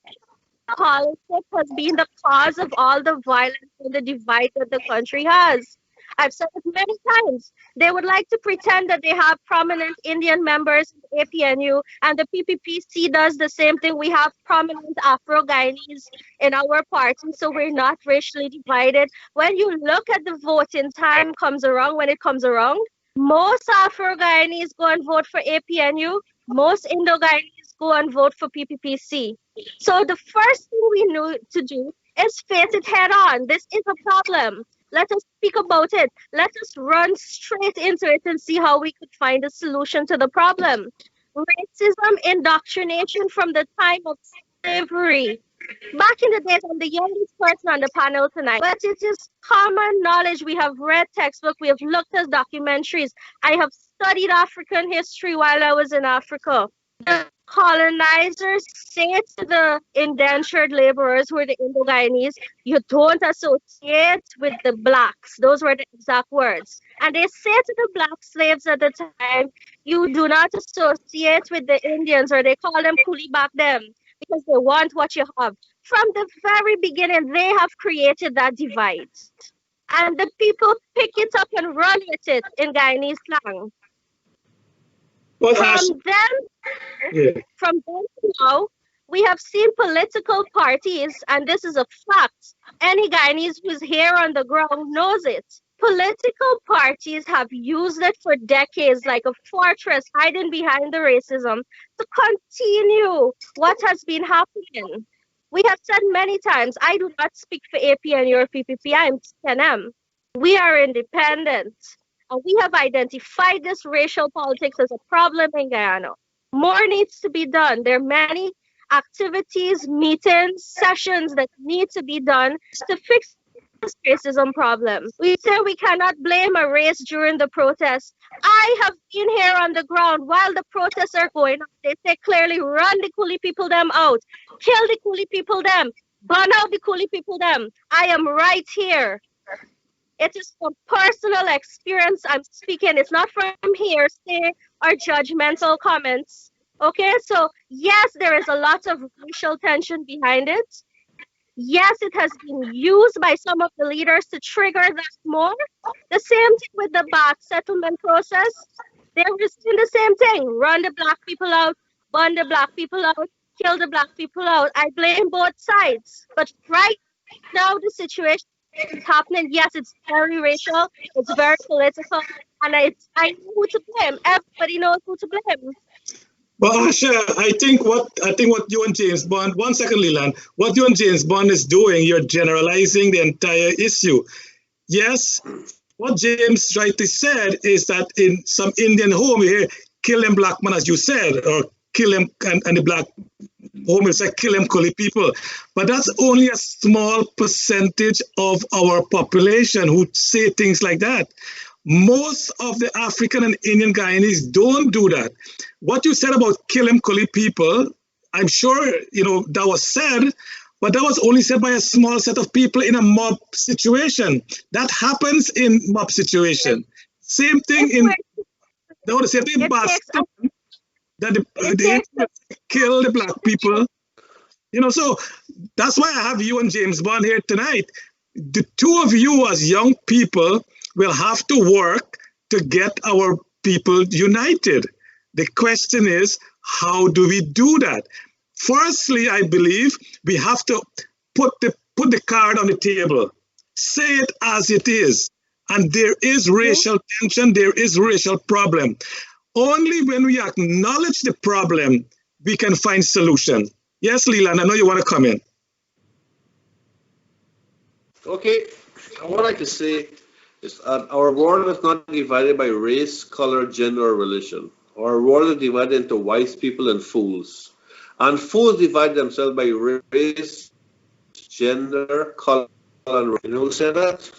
politics has been the cause of all the violence and the divide that the country has. I've said it many times. They would like to pretend that they have prominent Indian members in APNU, and the PPPC does the same thing. We have prominent Afro-Guyanese in our party, so we're not racially divided. When you look at the voting time when it comes around, most Afro-Guyanese go and vote for APNU. Most Indo-Guyanese go and vote for PPPC. So the first thing we need to do is face it head on. This is a problem. Let us speak about it. Let us run straight into it and see how we could find a solution to the problem. Racism, indoctrination from the time of slavery. Back in the days, I'm the youngest person on the panel tonight, but it is common knowledge. We have read textbooks, we have looked at documentaries. I have studied African history while I was in Africa. The colonizers say to the indentured laborers who are the Indo-Guyanese, you don't associate with the blacks. Those were the exact words. And they say to the black slaves at the time, you do not associate with the Indians, or they call them coolie back them, because they want what you have. From the very beginning, they have created that divide. And the people pick it up and run with it in Guyanese slang. Well, from then to now, we have seen political parties, and this is a fact. Any Guyanese who's here on the ground knows it. Political parties have used it for decades like a fortress hiding behind the racism to continue what has been happening. We have said many times, I do not speak for APN or PPP, I'm TNM. We are independent. And we have identified this racial politics as a problem in Guyana. More needs to be done. There are many activities, meetings, sessions that need to be done to fix this racism problem. We say we cannot blame a race during the protests. I have been here on the ground while the protests are going on. They say clearly, run the coolie people them out, kill the coolie people them, burn out the coolie people them. I am right here. It is from personal experience I'm speaking. It's not from hearsay or judgmental comments. Okay, so yes, there is a lot of racial tension behind it. Yes, it has been used by some of the leaders to trigger that more. The same thing with the back settlement process. They were doing the same thing. Run the black people out, burn the black people out, kill the black people out. I blame both sides. But right now, the situation is happening. Yes, it's very racial. It's very political. And I know who to blame. Everybody knows who to blame. But Asha, I think what you and James Bond, one second, Leland, what you and James Bond is doing, you're generalizing the entire issue. Yes, what James rightly said is that in some Indian home, you hear, kill them black man, as you said, or kill them, and the black home will say, kill them coolie people. But that's only a small percentage of our population who say things like that. Most of the African and Indian Guyanese don't do that. What you said about kill them coolie people, I'm sure, that was said, but that was only said by a small set of people in a mob situation. That happens in mob situation. Same thing in Boston, that they kill the black people. So that's why I have you and James Bond here tonight. The two of you as young people will have to work to get our people united. The question is, how do we do that? Firstly, I believe we have to put the card on the table, say it as it is. And there is racial tension, there is racial problem. Only when we acknowledge the problem, we can find solution. Yes, Leland, I know you want to come in. Okay, what I can say is our world is not divided by race, color, gender, or religion. Our world is divided into wise people and fools. And fools divide themselves by race, gender, color, and religion. You know who said that?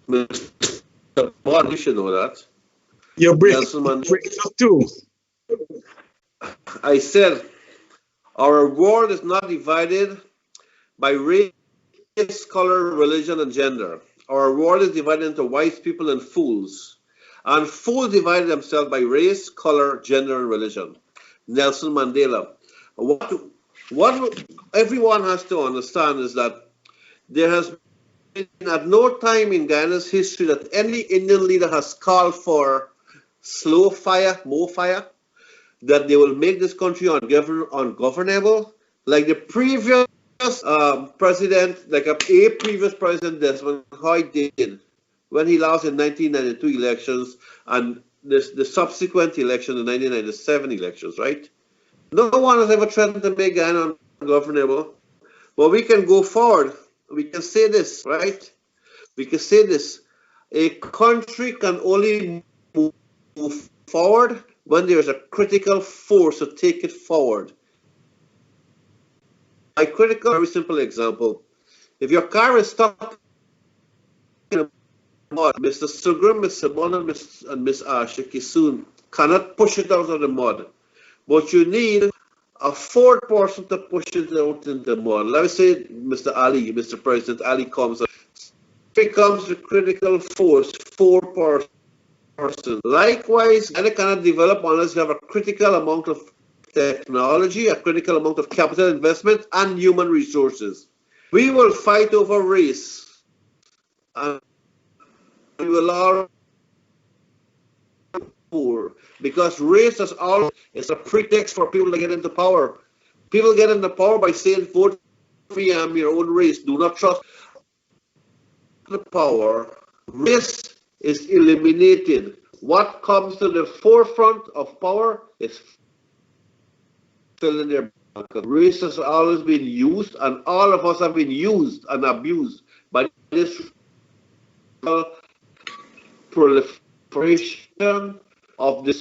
Mr. Bond, you should know that. You're breaking up too. I said, our world is not divided by race, color, religion, and gender. Our world is divided into wise people and fools. And fools divide themselves by race, color, gender, and religion. Nelson Mandela. What everyone has to understand is that there has been at no time in Guyana's history that any Indian leader has called for slow fire, more fire, that they will make this country ungovernable, like the previous president, like a previous president, Desmond Hoy did when he lost in 1992 elections and the subsequent election, the 1997 elections, right? No one has ever threatened to make Guyana ungovernable. But we can go forward. We can say this, right? We can say this. A country can only move forward when there is a critical force to take it forward. A very simple example. If your car is stuck in a mud, Mr. Sugrum, Mr. Bon, and Miss Asha Kisoon cannot push it out of the mud. But you need a fourth person to push it out in the mud. Let me say Mr. Ali, Mr. President Ali comes. Becomes the critical force, four person. Likewise, Ghana cannot develop unless you have a critical amount of technology, a critical amount of capital investment, and human resources. We will fight over race, and we will all poor, because race is a pretext for people to get into power. People get into power by saying, vote for me, I'm your own race. Do not trust the power race is eliminated. What comes to the forefront of power is filling their bank. Race has always been used, and all of us have been used and abused by this proliferation of the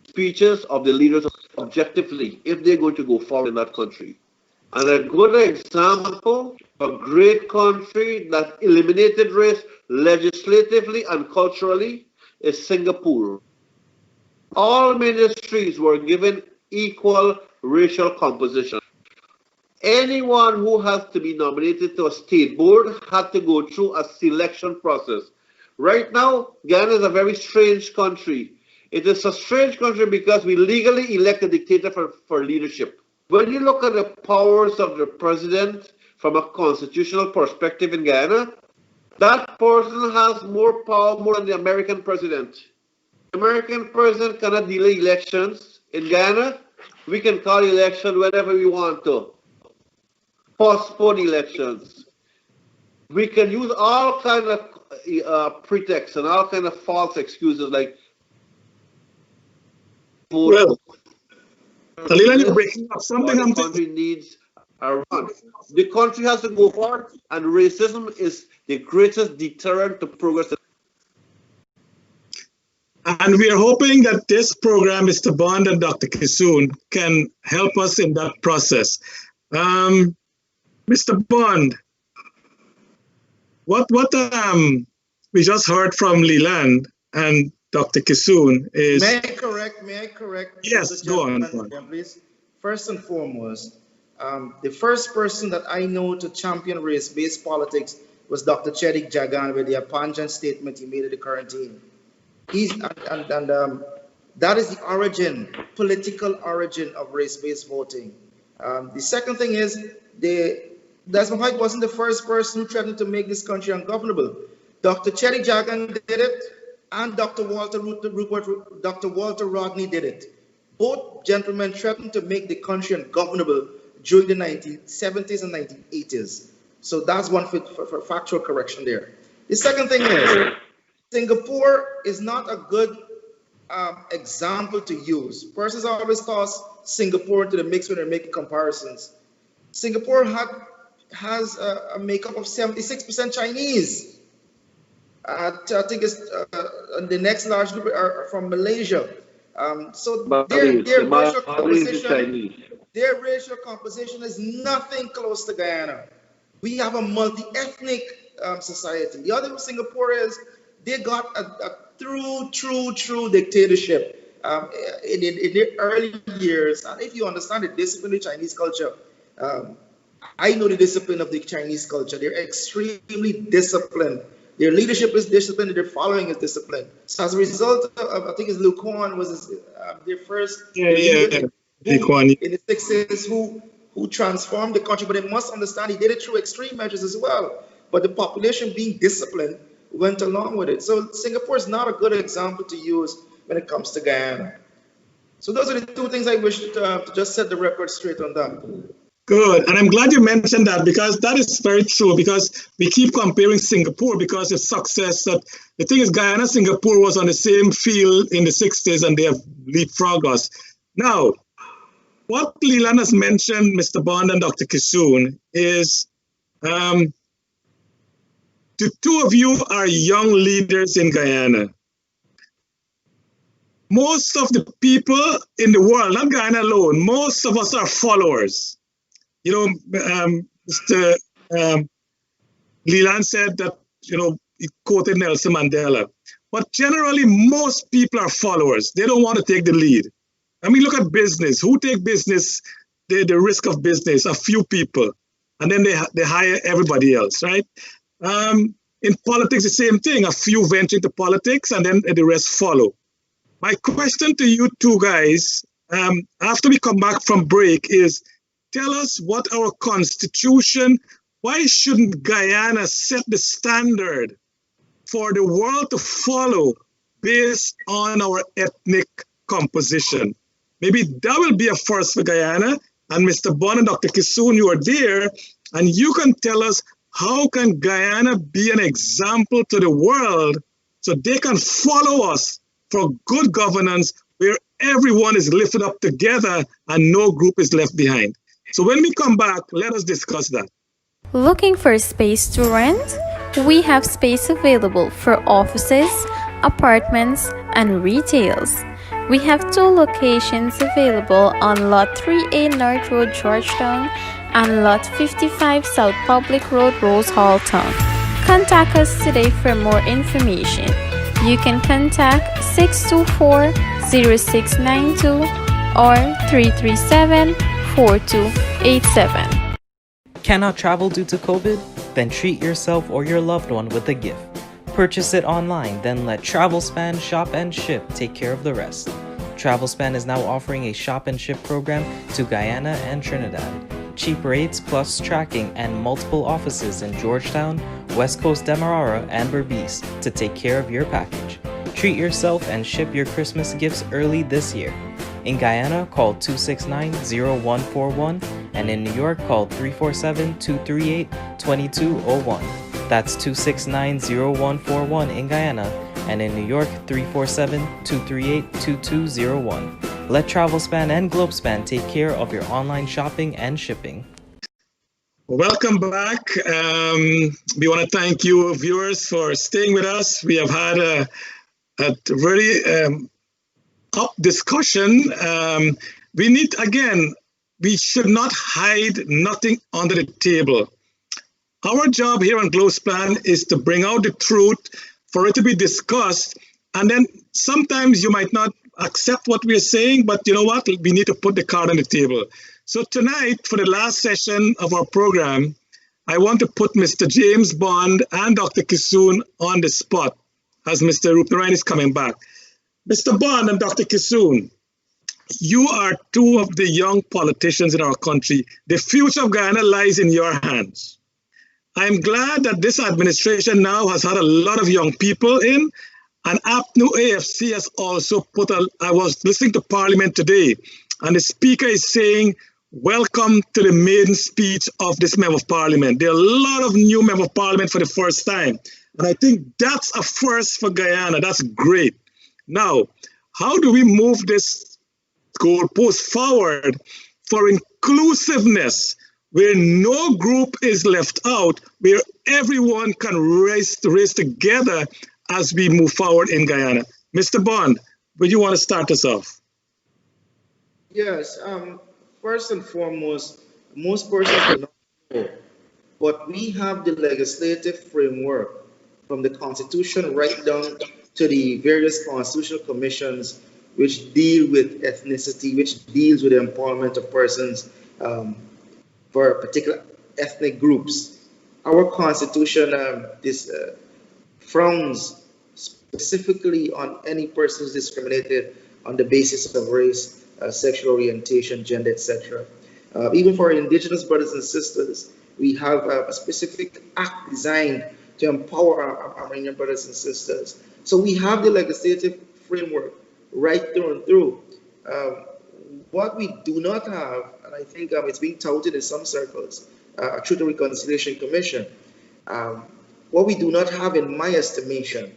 speeches of the leaders objectively if they're going to go forward in that country. And a good example, a great country that eliminated race legislatively and culturally is Singapore. All ministries were given equal racial composition. Anyone who has to be nominated to a state board had to go through a selection process. Right now, Ghana is a very strange country. It is a strange country because we legally elect a dictator for leadership. When you look at the powers of the president from a constitutional perspective in Ghana, that person has more power more than the American president. The American president cannot delay elections. In Ghana, we can call elections whenever we want to. Postpone elections. We can use all kinds of pretexts and all kinds of false excuses like well, Leland, you're breaking up something. The country needs a run. The country has to go forward, and racism is the greatest deterrent to progress. And we are hoping that this program, Mr. Bond and Dr. Kisoon, can help us in that process. Mr. Bond, what we just heard from Leland and Dr. Kisoon is... May I correct? Yes, go on. Please. First and foremost, the first person that I know to champion race-based politics was Dr. Chedick Jagan with the pungent statement he made at the quarantine. That is the origin, political origin of race-based voting. The second thing is, Desmond Hoyt wasn't the first person who threatened to make this country ungovernable. Dr. Chedick Jagan did it, and Dr. Walter Rodney did it. Both gentlemen threatened to make the country ungovernable during the 1970s and 1980s. So that's one for factual correction there. The second thing is, Singapore is not a good example to use. Persons always toss Singapore into the mix when they're making comparisons. Singapore has a makeup of 76% Chinese. I think it's the next large group are from Malaysia. So their racial composition is nothing close to Guyana. We have a multi-ethnic society. The other with Singapore is they got a true dictatorship in the early years. And if you understand the discipline of Chinese culture, I know the discipline of the Chinese culture. They're extremely disciplined. Their leadership is disciplined, their following is disciplined. So as a result of, I think it's Liu Kuan was their first leader in the 60s who transformed the country. But they must understand he did it through extreme measures as well. But the population being disciplined went along with it. So Singapore is not a good example to use when it comes to Guyana. So those are the two things I wish to just set the record straight on that. Good, and I'm glad you mentioned that because that is very true because we keep comparing Singapore because of success. That the thing is Guyana, Singapore was on the same field in the 60s and they have leapfrogged us. Now, what Leland has mentioned, Mr. Bond and Dr. Kisoon, is the two of you are young leaders in Guyana. Most of the people in the world, not Guyana alone, most of us are followers. You know, Mr. Leland said that, you know, he quoted Nelson Mandela. But generally, most people are followers. They don't want to take the lead. I mean, look at business. Who take business, the risk of business? A few people. And then they hire everybody else, right? In politics, the same thing. A few venture into politics and then the rest follow. My question to you two guys, after we come back from break is, tell us what our constitution, why shouldn't Guyana set the standard for the world to follow based on our ethnic composition? Maybe that will be a first for Guyana. And Mr. Bond and Dr. Kisoon, you are there, and you can tell us how can Guyana be an example to the world so they can follow us for good governance where everyone is lifted up together and no group is left behind. So when we come back, let us discuss that. Looking for space to rent? We have space available for offices, apartments, and retails. We have 2 locations available on Lot 3A North Road, Georgetown, and Lot 55 South Public Road, Rose Hall Town. Contact us today for more information. You can contact 624-0692 or 337-4287. Cannot travel due to COVID? Then treat yourself or your loved one with a gift. Purchase it online, then let Travelspan Shop and Ship take care of the rest. Travelspan is now offering a shop and ship program to Guyana and Trinidad. Cheap rates plus tracking and multiple offices in Georgetown, West Coast Demerara, and Berbice to take care of your package. Treat yourself and ship your Christmas gifts early this year. In Guyana, call 269-0141, and in New York, call 347-238-2201. That's 269-0141 in Guyana, and in New York, 347-238-2201. Let Travelspan and Globespan take care of your online shopping and shipping. Welcome back. We want to thank you, viewers, for staying with us. We have had a very up discussion. We should not hide nothing under the table. Our job here on Globespan is to bring out the truth, for it to be discussed, and then sometimes you might not accept what we're saying, but you know what? We need to put the card on the table. So tonight, for the last session of our program, I want to put Mr. James Bond and Dr. Kissoon on the spot as Mr. Rupnarayan is coming back. Mr. Bond and Dr. Kissoon, you are 2 of the young politicians in our country. The future of Guyana lies in your hands. I'm glad that this administration now has had a lot of young people in, and APNU AFC has also I was listening to Parliament today, and the Speaker is saying, welcome to the maiden speech of this Member of Parliament. There are a lot of new Member of Parliament for the first time, and I think that's a first for Guyana. That's great. Now, how do we move this goalpost forward for inclusiveness, where no group is left out, where everyone can race together as we move forward in Guyana? Mr. Bond, would you want to start us off? Yes. First and foremost, most persons do not know, but we have the legislative framework from the Constitution right down to the various constitutional commissions which deal with ethnicity, which deals with the empowerment of persons for particular ethnic groups. Our Constitution frowns specifically on any person who's discriminated on the basis of race, sexual orientation, gender, etc. Even for our indigenous brothers and sisters, we have a specific act designed to empower our Indian brothers and sisters. So we have the legislative framework right through and through. What we do not have, and I think it's being touted in some circles, a Truth and Reconciliation Commission. What we do not have, in my estimation,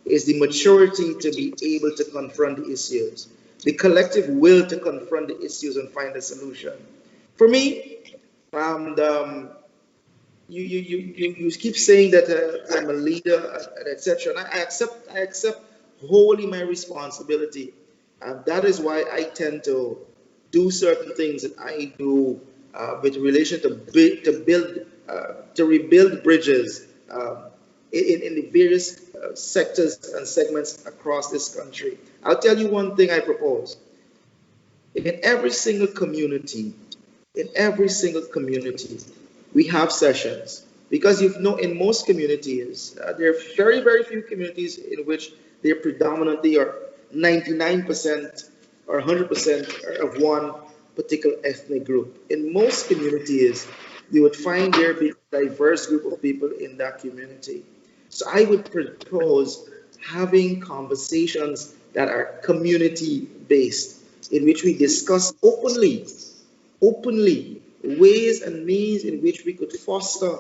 is the maturity to be able to confront the issues, the collective will to confront the issues and find a solution. For me, you keep saying that I'm a leader, etc. And I accept wholly my responsibility. And that is why I tend to do certain things that I do with relation to rebuild bridges in the various sectors and segments across this country. I'll tell you one thing I propose. In every single community, we have sessions. Because you know, in most communities, there are very, very few communities in which they're predominantly or 99% or 100% of one particular ethnic group. In most communities, you would find there be a diverse group of people in that community. So I would propose having conversations that are community-based, in which we discuss openly ways and means in which we could foster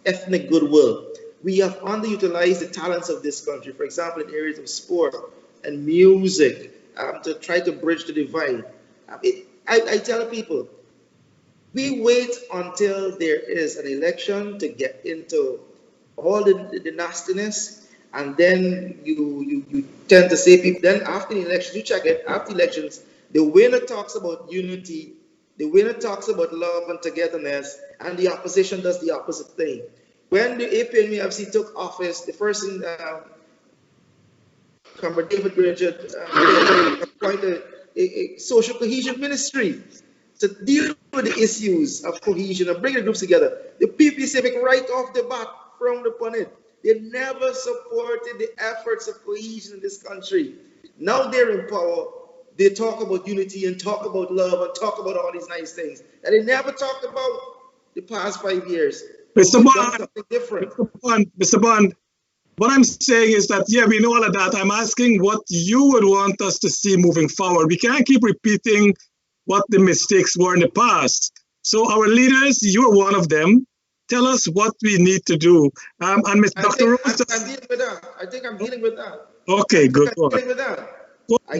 ethnic goodwill. We have underutilized the talents of this country, for example, in areas of sport and music, to try to bridge the divide. I tell people, we wait until there is an election to get into all the nastiness, and then you tend to say people, then after the election, you check it, after elections, the winner talks about unity, the winner talks about love and togetherness, and the opposition does the opposite thing. When the APNUFC took office, the first in Comrade David Granger appointed a social cohesion ministry to deal with the issues of cohesion and bring the groups together. The PP Civic right off the bat frowned upon it. They never supported the efforts of cohesion in this country. Now they're in power. They talk about unity and talk about love and talk about all these nice things that they never talked about the past 5 years. Mr. Bond, something different. Mr. Bond, what I'm saying is that, yeah, we know all of that. I'm asking what you would want us to see moving forward. We can't keep repeating what the mistakes were in the past. So our leaders, you're one of them. Tell us what we need to do. And Mr. Dr. Rose, I'm dealing with that. I think I'm dealing with that. Okay, good. I'm dealing with that. I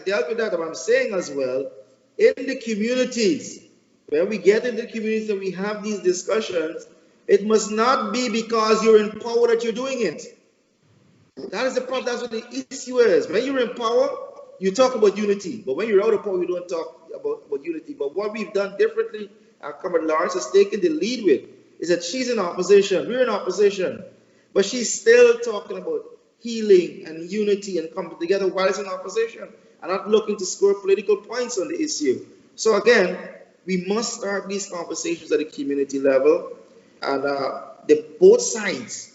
dealt with that, but I'm saying as well, in the communities, when we get in the communities and we have these discussions, it must not be because you're in power that you're doing it. That is the problem. That's what the issue is. When you're in power, you talk about unity. But when you're out of power, you don't talk about unity. But what we've done differently, Comrade Lawrence has taken the lead with, is that she's in opposition. We're in opposition. But she's still talking about healing and unity and coming together while it's in opposition and not looking to score political points on the issue. So again, we must start these conversations at the community level, and both sides,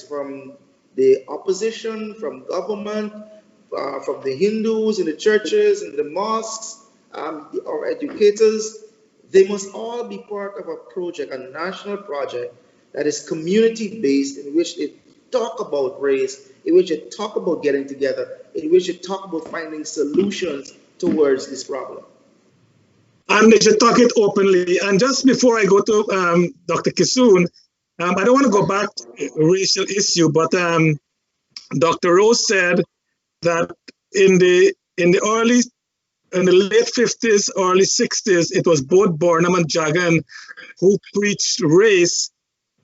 from the opposition, from government, from the Hindus in the churches and the mosques, our educators, they must all be part of a project, a national project that is community-based, in which they talk about race, in which they talk about getting together, in which they talk about finding solutions towards this problem. And they should talk it openly. And just before I go to Dr. Kisoon, I don't want to go back to the racial issue, but Dr. Rose said that in the late 50s, early 60s, it was both Burnham and Jagan who preached race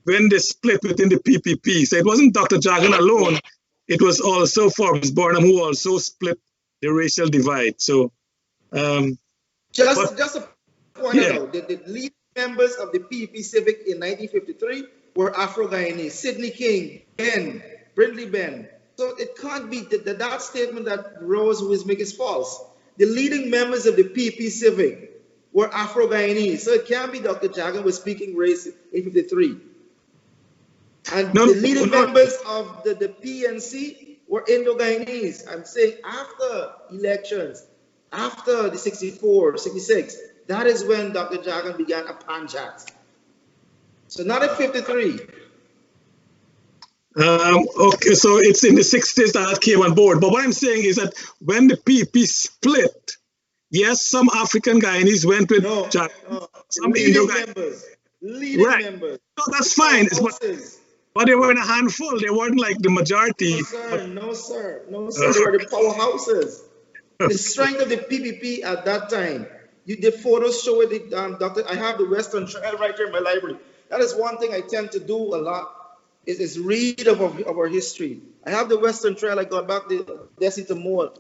when they split within the PPP. So it wasn't Dr. Jagan alone. It was also Forbes Burnham who also split the racial divide. So just to point out, the lead members of the PPP Civic in 1953 were Afro-Guyanese, Sidney King, Brindley Ben. So it can't be that statement that Rose was making is false. The leading members of the PPP Civic were Afro-Guyanese. So it can't be Dr. Jagan was speaking race in 53. And the leading members of the PNC were Indo-Guyanese. I'm saying after elections, after the 64, 66, that is when Dr. Jagan began a panjat. So not in 53. Okay, so it's in the 60s that came on board. But what I'm saying is that when the PP split, yes, some African Guyanese went with Jagan, some Indo-Guyanese. Leading members. No, that's fine. But they were in a handful. They weren't like the majority. No, sir. They were the powerhouses. The strength of the PPP at that time. The photos show it. Doctor, I have the Western Trail right here in my library. That is one thing I tend to do a lot. Is read of our history. I have the Western Trail. I got back the Desi to Moore.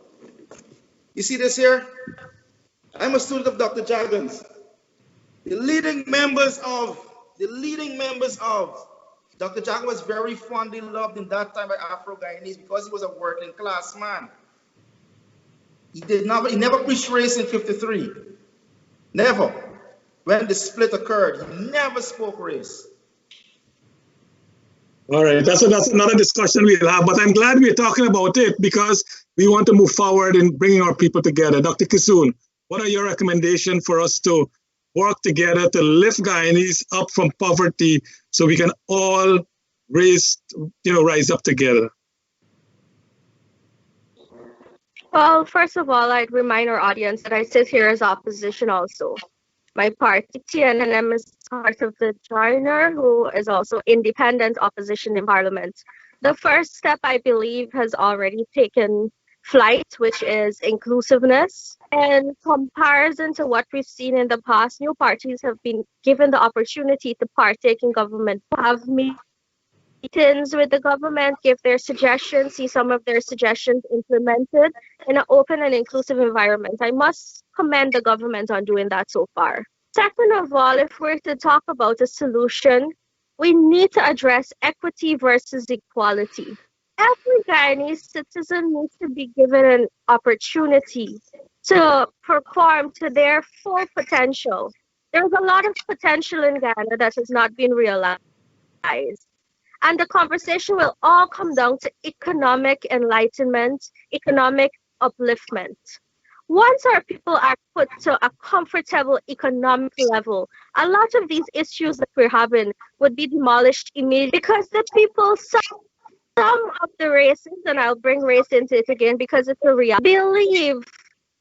You see this here? I'm a student of Dr. Jagan's. The leading members of Dr. Jagan was very fondly loved in that time by Afro-Guyanese because he was a working class man. He never preached race in 53. Never. When the split occurred, he never spoke race. All right, that's another discussion we'll have, but I'm glad we're talking about it because we want to move forward in bringing our people together. Dr. Kisoon, what are your recommendations for us to work together to lift Guyanese up from poverty so we can all rise up together? Well, first of all, I'd remind our audience that I sit here as opposition also. my party, TNM, is part of the joiner, who is also independent opposition in Parliament. The first step, I believe, has already taken flight, which is inclusiveness. In comparison to what we've seen in the past, new parties have been given the opportunity to partake in government, have meetings with the government, give their suggestions, see some of their suggestions implemented in an open and inclusive environment. I must commend the government on doing that so far. Second of all, if we're to talk about a solution, we need to address equity versus equality. Every Guyanese citizen needs to be given an opportunity to perform to their full potential. There's a lot of potential in Guyana that has not been realized. And the conversation will all come down to economic enlightenment, economic upliftment. Once our people are put to a comfortable economic level, a lot of these issues that we're having would be demolished immediately, because the people, some of the races, and I'll bring race into it again because it's a reality, believe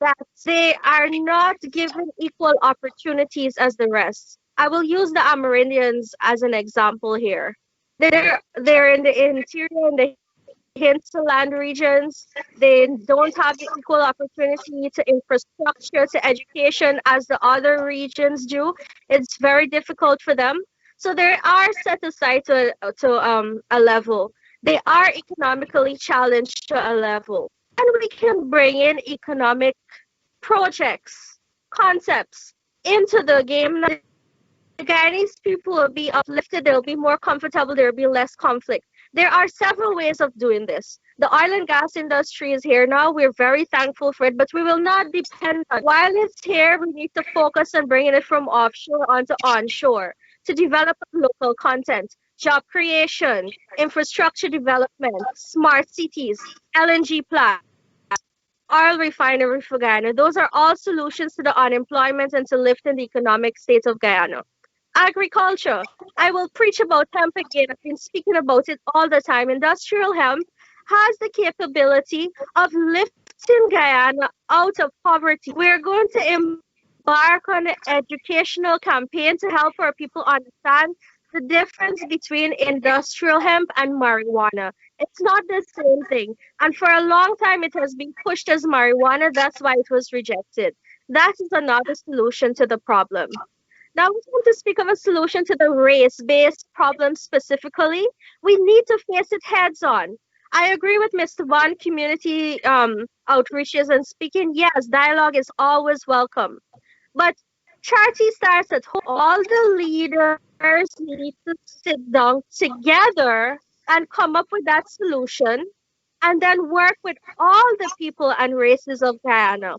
that they are not given equal opportunities as the rest. I will use the Amerindians as an example here. They're in the interior, in the hinterland regions. They don't have the equal opportunity to infrastructure, to education as the other regions do. It's very difficult for them. So they are set aside to a level. They are economically challenged to a level. And we can bring in economic projects, concepts into the game. The Guyanese people will be uplifted, they'll be more comfortable, there'll be less conflict. There are several ways of doing this. The oil and gas industry is here now. We're very thankful for it, but we will not depend on it. While it's here, we need to focus on bringing it from offshore onto onshore to develop local content, job creation, infrastructure development, smart cities, LNG plants, oil refinery for Guyana. Those are all solutions to the unemployment and to lifting the economic state of Guyana. Agriculture. I will preach about hemp again. I've been speaking about it all the time. Industrial hemp has the capability of lifting Guyana out of poverty. We're going to embark on an educational campaign to help our people understand the difference between industrial hemp and marijuana. It's not the same thing. And for a long time, it has been pushed as marijuana. That's why it was rejected. That is another solution to the problem. Now, we want to speak of a solution to the race-based problem specifically. We need to face it heads on. I agree with Mr. Bond, community outreaches and speaking. Yes, dialogue is always welcome. But charity starts at home. All the leaders need to sit down together and come up with that solution, and then work with all the people and races of Guyana.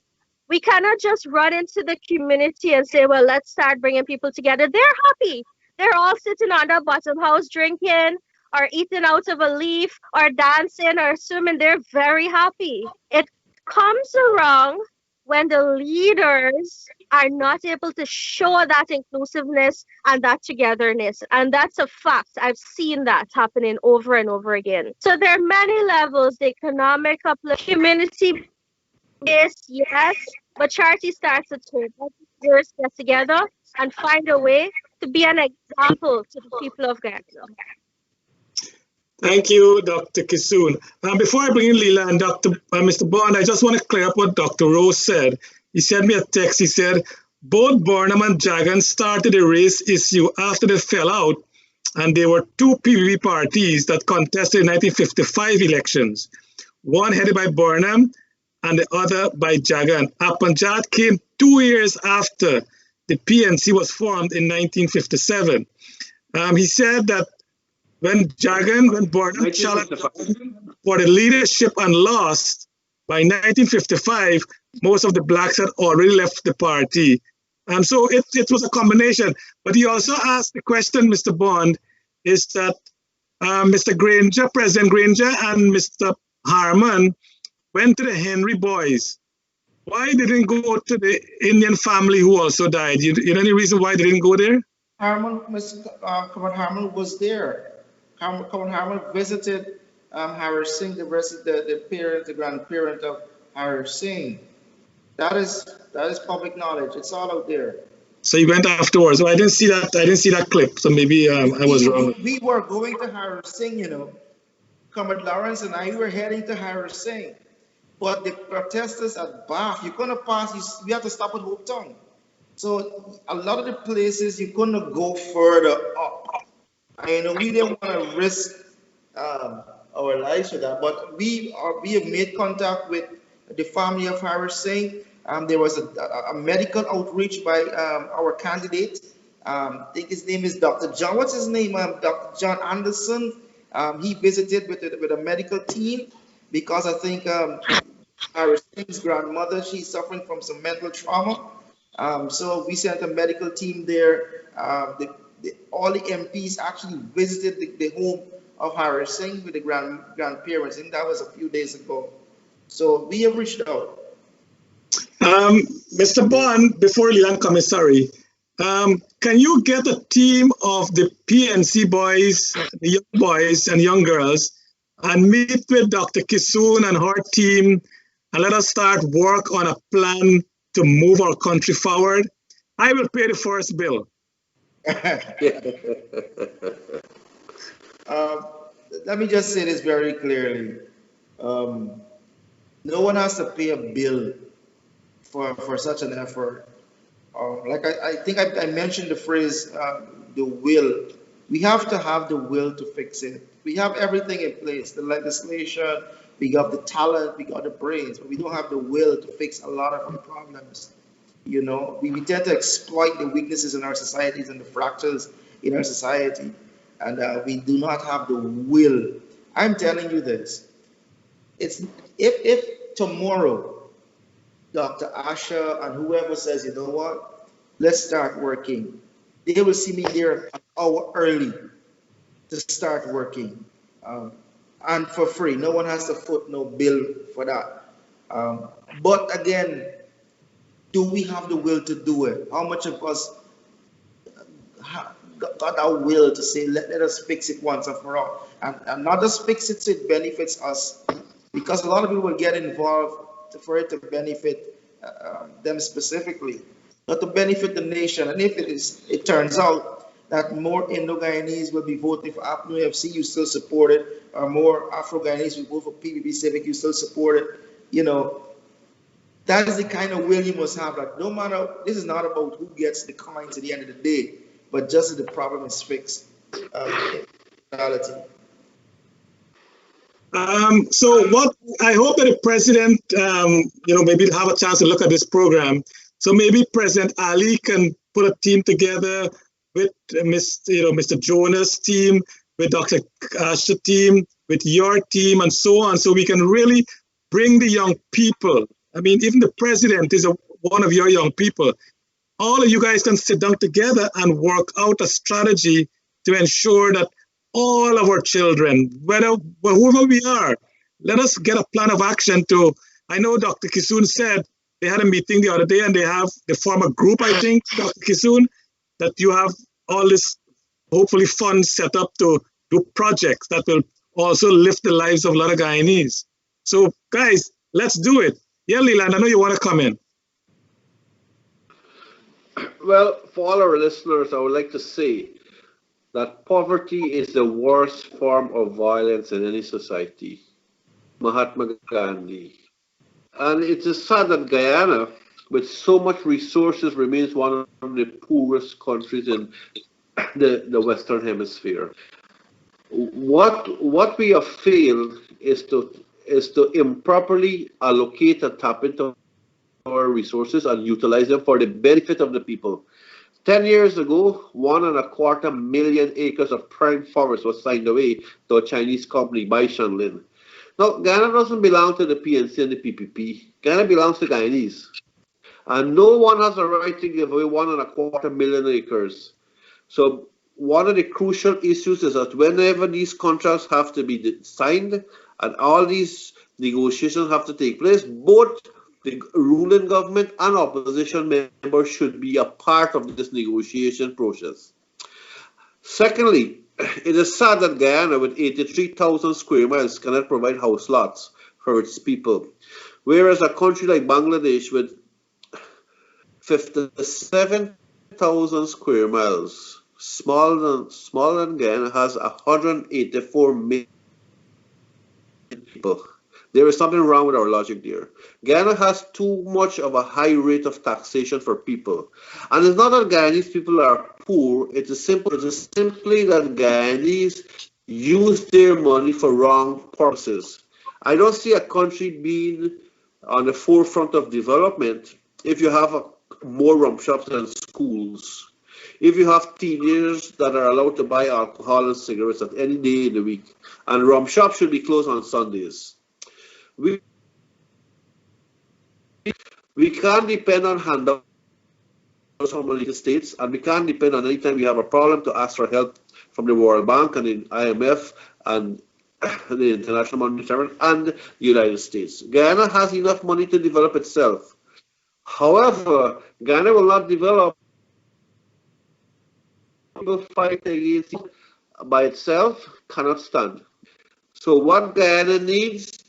We cannot just run into the community and say, well, let's start bringing people together. They're happy. They're all sitting on the bottom house drinking or eating out of a leaf or dancing or swimming. They're very happy. It comes around when the leaders are not able to show that inclusiveness and that togetherness. And that's a fact. I've seen that happening over and over again. So there are many levels. The economic uplift, community based, yes, but charity starts at home. Leaders get together and find a way to be an example to the people of Guyana. Thank you, Dr. Kisoon. Before I bring in Leela and Mr. Bond, I just want to clear up what Dr. Rose said. He sent me a text. He said, both Burnham and Jagan started the race issue after they fell out, and there were two PVP parties that contested in 1955 elections, one headed by Burnham and the other by Jagan. Apanjat came 2 years after the PNC was formed in 1957. He said that when Burnham challenged for the leadership and lost, by 1955, most of the blacks had already left the party. So it was a combination. But he also asked the question, Mr. Bond, is that Mr. Granger, President Granger and Mr. Harman went to the Henry boys. Why didn't go to the Indian family who also died? You know any reason why they didn't go there? Kaman Harman was there. Kaman Harman visited Harry Singh, the parent, the grandparent of Harry Singh. That is public knowledge. It's all out there. So you went afterwards. So I didn't see that. I didn't see that clip. So maybe I was wrong. We were going to Har Singh, Comrade Lawrence and I were heading to Har Singh. But the protesters at Bath, you couldn't pass, we had to stop at Hope Town. So a lot of the places you couldn't go further up. We didn't want to risk our lives with that, but we have made contact with the family of Harris Singh. There was a medical outreach by our candidate. I think his name is Dr. John. What's his name? Dr. John Anderson. He visited with a medical team because I think Harris Singh's grandmother, she's suffering from some mental trauma. So we sent a medical team there. All the MPs actually visited the home of Harris Singh with the grandparents, and that was a few days ago. So we have reached out. Mr. Bond, before Leland Commissary, can you get a team of the PNC boys, the young boys and young girls, and meet with Dr. Kisoon and her team, and let us start work on a plan to move our country forward? I will pay the first bill. Let me just say this very clearly. No one has to pay a bill for such an effort. Like I think I mentioned the phrase, the will. We have to have the will to fix it. We have everything in place, the legislation, we got the talent, we got the brains, but we don't have the will to fix a lot of our problems. We tend to exploit the weaknesses in our societies and the fractures in our society, and we do not have the will. I'm telling you this. It's if tomorrow Dr. Asha and whoever says, you know what, let's start working, they will see me there an hour early to start working, and for free. No one has to foot no bill for that. But again, do we have the will to do it? How much of us got our will to say, let us fix it once and for all? And not just fix it so it benefits us, because a lot of people will get involved for it to benefit them specifically, not to benefit the nation. And if it turns out that more Indo-Guyanese will be voting for APNU FC, you still support it, or more Afro-Guyanese will vote for PPP Civic, you still support it. That is the kind of will you must have. Like, no matter, this is not about who gets the coins at the end of the day, but just that the problem is fixed in reality. So what I hope that the president, maybe have a chance to look at this program. So maybe President Ali can put a team together with Mr. Jonas' team, with Dr. Asha's team, with your team, and so on, so we can really bring the young people. I mean, even the president is one of your young people. All of you guys can sit down together and work out a strategy to ensure that all of our children, whoever we are, let us get a plan of action to. I know Dr. Kisoon said they had a meeting the other day and they form a group, I think, Dr. Kisoon, that you have all this, hopefully, funds set up to do projects that will also lift the lives of a lot of Guyanese. So, guys, let's do it. Yeah, Leland, I know you want to come in. Well, for all our listeners, I would like to say that poverty is the worst form of violence in any society. Mahatma Gandhi. And it is sad that Guyana, with so much resources, remains one of the poorest countries in the Western Hemisphere. What we have failed is to improperly allocate and tap into our resources and utilize them for the benefit of the people. 10 years ago, 1.25 million acres of prime forest was signed away to a Chinese company by Shanlin. Now, Guyana doesn't belong to the PNC and the PPP. Guyana belongs to Guyanese. And no one has a right to give away 1.25 million acres. So one of the crucial issues is that whenever these contracts have to be signed and all these negotiations have to take place, both the ruling government and opposition members should be a part of this negotiation process. Secondly, it is sad that Guyana, with 83,000 square miles, cannot provide house lots for its people, whereas a country like Bangladesh, with 57 100,000 square miles. Smaller than Guyana has 184 million people. There is something wrong with our logic there. Guyana has too much of a high rate of taxation for people. And it's not that Guyanese people are poor, it is simply that Guyanese use their money for wrong purposes. I don't see a country being on the forefront of development if you have more rum shops than schools. If you have teenagers that are allowed to buy alcohol and cigarettes at any day in the week, and rum shops should be closed on Sundays. We can't depend on handouts from the United States, and we can't depend on any time we have a problem to ask for help from the World Bank and the IMF and the International Monetary Fund and the United States. Guyana has enough money to develop itself. However, Guyana will not develop. People fight against it by itself cannot stand. So what Guyana needs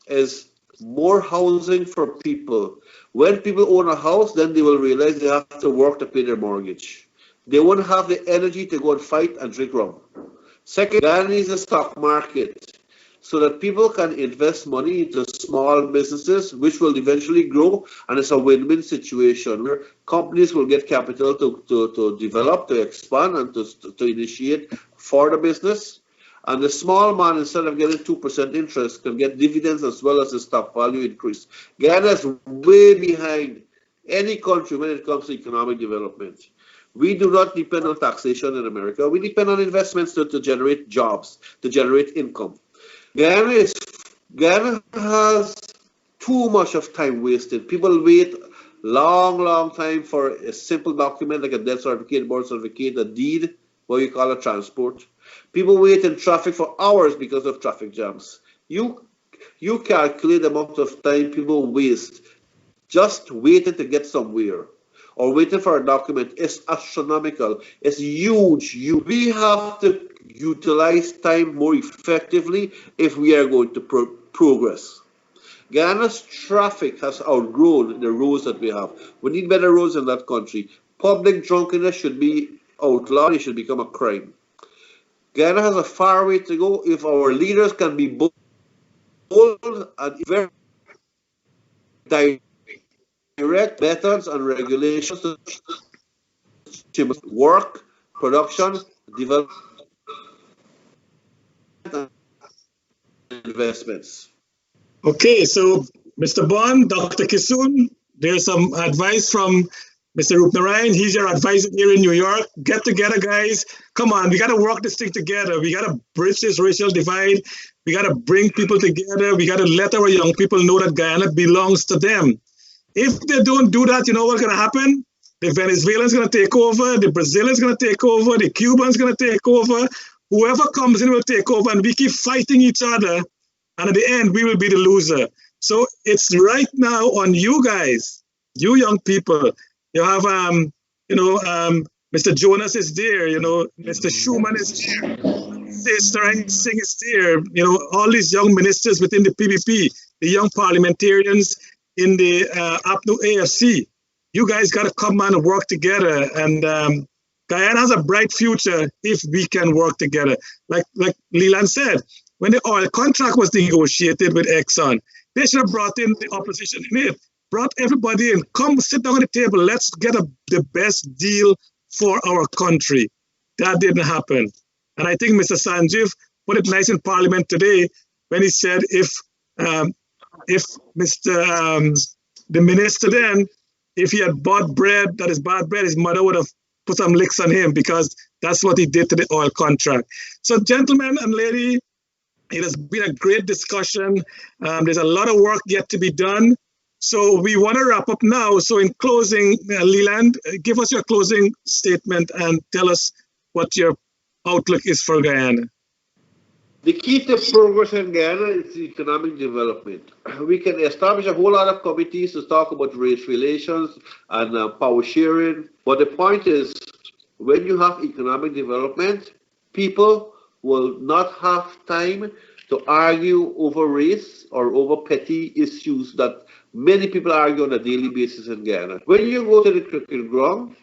is more housing for people. When people own a house, then they will realize they have to work to pay their mortgage. They won't have the energy to go and fight and drink rum. Second, Guyana needs a stock market so that people can invest money into small businesses, which will eventually grow, and it's a win-win situation where companies will get capital to develop, to expand, and to initiate for the business. And the small man, instead of getting 2% interest, can get dividends as well as the stock value increase. Guyana is way behind any country when it comes to economic development. We do not depend on taxation in America. We depend on investments to generate jobs, to generate income. Guyana has too much of time wasted. People wait long time for a simple document like a death certificate, birth certificate, a deed, what you call a transport. People wait in traffic for hours because of traffic jams. You calculate the amount of time people waste just waiting to get somewhere or waiting for a document. It's astronomical. It's huge. We have to utilize time more effectively if we are going to progress. Guyana's traffic has outgrown the roads that we have. We need better roads in that country. Public drunkenness should be outlawed. It should become a crime. Guyana has a far way to go if our leaders can be bold and very direct methods and regulations to work, production, development, and investments. Okay, so Mr. Bond, Dr. Kisoon, there's some advice from Mr. Rupnarayan. He's your advisor here in New York. Get together, guys. Come on, we got to work this thing together. We got to bridge this racial divide. We got to bring people together. We got to let our young people know that Guyana belongs to them. If they don't do that, you know what's going to happen? The Venezuelans going to take over. The Brazilians going to take over. The Cubans going to take over. Whoever comes in will take over, and we keep fighting each other. And at the end, we will be the loser. So it's right now on you guys, you young people. You have, Mr. Jonas is there, Mr. Schumann is there, Sister Singh is there, all these young ministers within the PPP, the young parliamentarians in the APNU AFC. You guys got to come and work together. And Guyana has a bright future if we can work together. Like Leland said, when the oil contract was negotiated with Exxon, they should have brought in the opposition in it. Brought everybody in, come sit down at the table, let's get the best deal for our country. That didn't happen. And I think Mr. Sanjeev put it nice in Parliament today when he said if Mr. The minister then, if he had bought bread that is bad bread, his mother would have put some licks on him because that's what he did to the oil contract. So gentlemen and lady, it has been a great discussion. There's a lot of work yet to be done. So we want to wrap up now. So in closing, Leland, give us your closing statement and tell us what your outlook is for Guyana. The key to progress in Guyana is economic development. We can establish a whole lot of committees to talk about race relations and power sharing. But the point is, when you have economic development, people will not have time to argue over race or over petty issues that many people argue on a daily basis in Guyana. When you go to the cricket ground,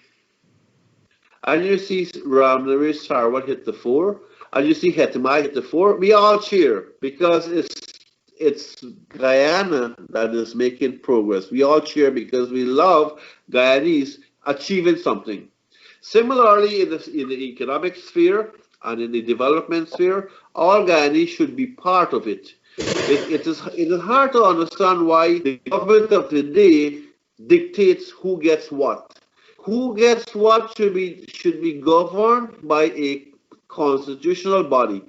and you see Ramnari Sarwat hit the four, and you see Hetemai hit the four, we all cheer because it's Guyana that is making progress. We all cheer because we love Guyanese achieving something. Similarly, in the economic sphere and in the development sphere, all Guyanese should be part of it. It is hard to understand why the government of the day dictates who gets what. Who gets what should be governed by a constitutional body.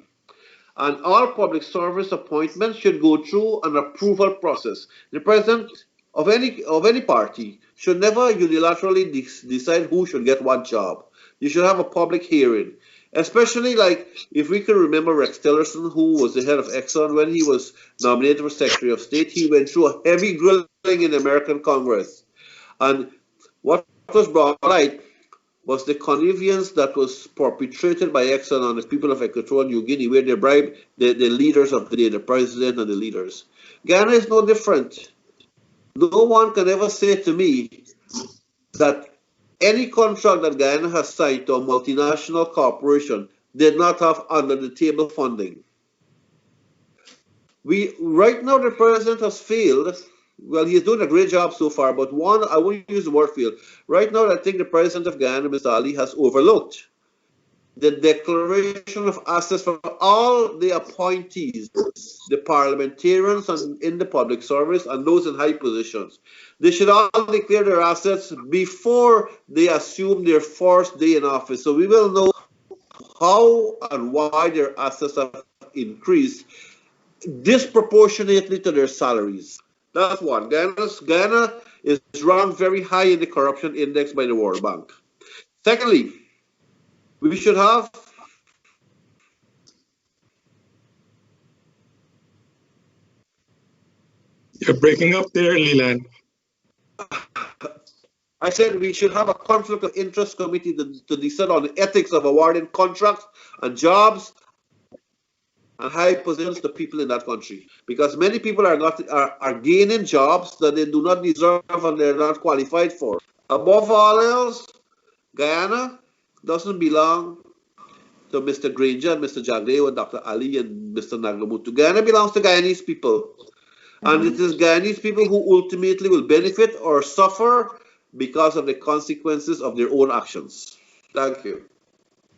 And all public service appointments should go through an approval process. The president of any party should never unilaterally decide who should get what job. You should have a public hearing. Especially like if we can remember Rex Tillerson, who was the head of Exxon, when he was nominated for Secretary of State, he went through a heavy grilling in the American Congress. And what was brought light was the connivance that was perpetrated by Exxon on the people of Equatorial New Guinea, where they bribed the leaders of the day, the president and the leaders. Ghana is no different. No one can ever say to me that any contract that Guyana has signed to a multinational corporation did not have under the table funding. Right now the president has failed. Well, he's doing a great job so far, but one, I won't use the word failed. Right now, I think the president of Guyana, Mr. Ali, has overlooked the declaration of assets for all the appointees, the parliamentarians in the public service and those in high positions. They should all declare their assets before they assume their first day in office. So we will know how and why their assets have increased disproportionately to their salaries. That's one. Guyana is ranked very high in the corruption index by the World Bank. Secondly, we should have You're breaking up there, Leland. I said we should have a conflict of interest committee to decide on the ethics of awarding contracts and jobs and high positions to people in that country, because many people are gaining jobs that they do not deserve and they're not qualified for. Above all else, Guyana doesn't belong to Mr. Granger and Mr. Jagdeo and Dr. Ali and Mr. Nagamutu. Guyana belongs to Guyanese people. And it is Guyanese people who ultimately will benefit or suffer because of the consequences of their own actions. Thank you.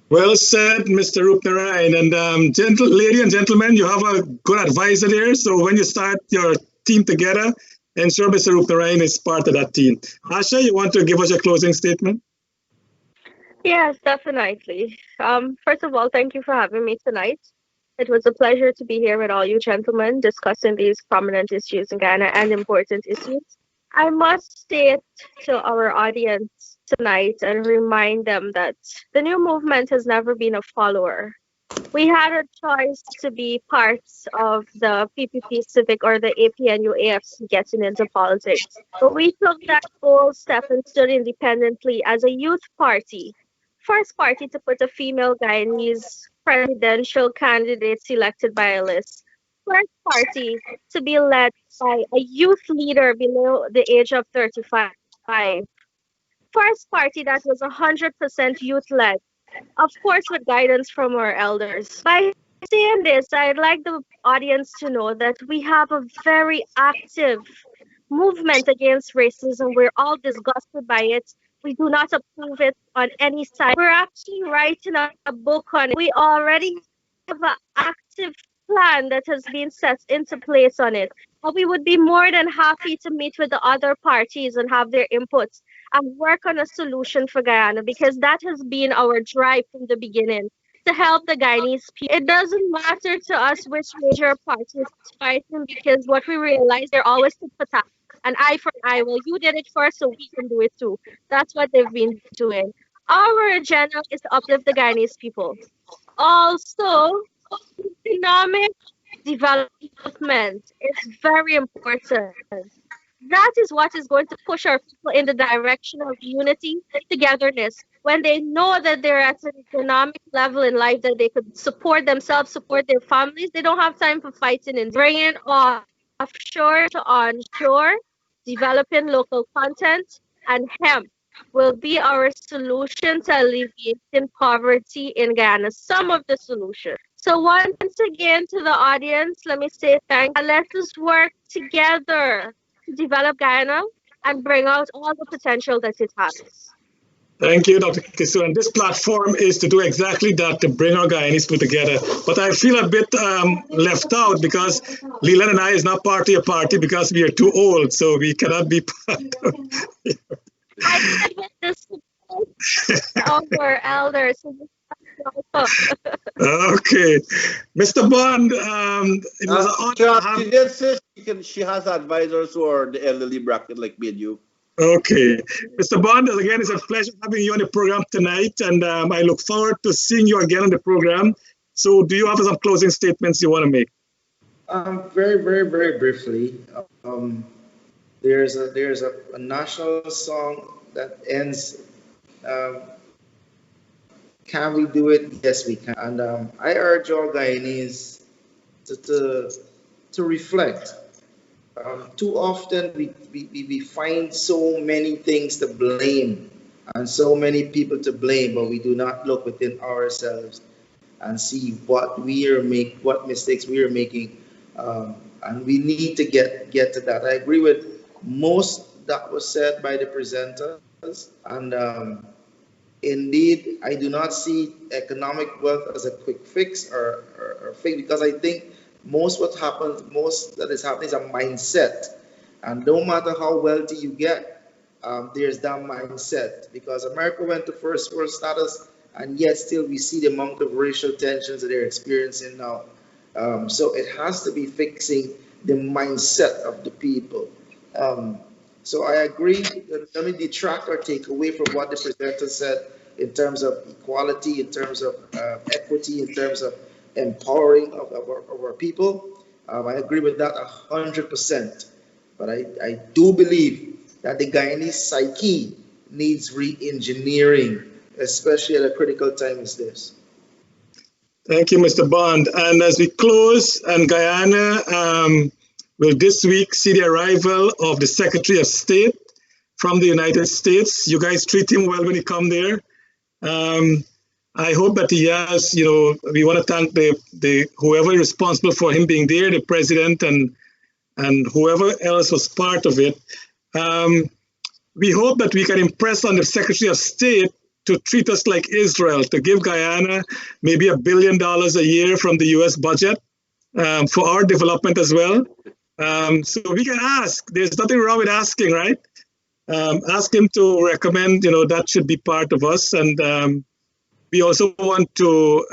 Well said, Mr. Rupnarayan. And ladies and gentlemen, you have a good advisor there. So when you start your team together, ensure Mr. Rupnarayan is part of that team. Asha, you want to give us your closing statement? Yes, definitely. First of all, thank you for having me tonight. It was a pleasure to be here with all you gentlemen discussing these prominent issues in Ghana and important issues. I must state to our audience tonight and remind them that the new movement has never been a follower. We had a choice to be parts of the PPP Civic or the APNU AFC getting into politics. But we took that bold step and stood independently as a youth party. First party to put a female Guyanese presidential candidate selected by a list. First party to be led by a youth leader below the age of 35. First party that was 100% youth-led, of course with guidance from our elders. By saying this, I'd like the audience to know that we have a very active movement against racism. We're all disgusted by it. We do not approve it on any side. We're actually writing a book on it. We already have an active plan that has been set into place on it. But we would be more than happy to meet with the other parties and have their inputs and work on a solution for Guyana, because that has been our drive from the beginning, to help the Guyanese people. It doesn't matter to us which major party is fighting, because what we realize, they're always tit for tat. An eye for an eye. Well, you did it first, so we can do it too. That's what they've been doing. Our agenda is to uplift the Guyanese people. Also, economic development is very important. That is what is going to push our people in the direction of unity, togetherness. When they know that they're at an economic level in life that they could support themselves, support their families, they don't have time for fighting and bringing offshore to onshore, developing local content and hemp. will be our solution to alleviating poverty in Guyana, some of the solution. So once again to the audience, let me say thank you. Let us work together to develop Guyana and bring out all the potential that it has. Thank you, Dr. Kisu. And this platform is to do exactly that, to bring our Guyanese people together. But I feel a bit left out because Leland and I is not part of your party because we are too old, so we cannot be part of it. I get this our elders. Okay. Mr. Bond, it was an honor to have... She did say she has advisors who are the elderly bracket like me and you. Okay. Mr. Bond, again, it's a pleasure having you on the program tonight, and I look forward to seeing you again on the program. So do you have some closing statements you want to make? Very briefly. There's a national song that ends, can we do it? Yes, we can. And I urge all Guyanese to reflect. Too often we find so many things to blame and so many people to blame, but we do not look within ourselves and see what mistakes we are making, and we need to get to that. I agree with most that was said by the presenters, and indeed, I do not see economic wealth as a quick fix or thing, because I think most that is happening is a mindset. And no matter how wealthy you get, there's that mindset. Because America went to first world status, and yet still we see the amount of racial tensions that they're experiencing now. So it has to be fixing the mindset of the people. So I agree. Let me detract or take away from what the presenter said in terms of equality, in terms of equity, in terms of empowering of our people. I agree with that 100%. But I do believe that the Guyanese psyche needs re-engineering, especially at a critical time as this. Thank you, Mr. Bond. And as we close, and Guyana will this week see the arrival of the Secretary of State from the United States. You guys treat him well when he come there. I hope that he has, we want to thank the whoever is responsible for him being there, the president and whoever else was part of it. We hope that we can impress on the Secretary of State to treat us like Israel, to give Guyana maybe $1 billion a year from the US budget for our development as well. So we can ask, there's nothing wrong with asking, right? Ask him to recommend, that should be part of us. And we also want to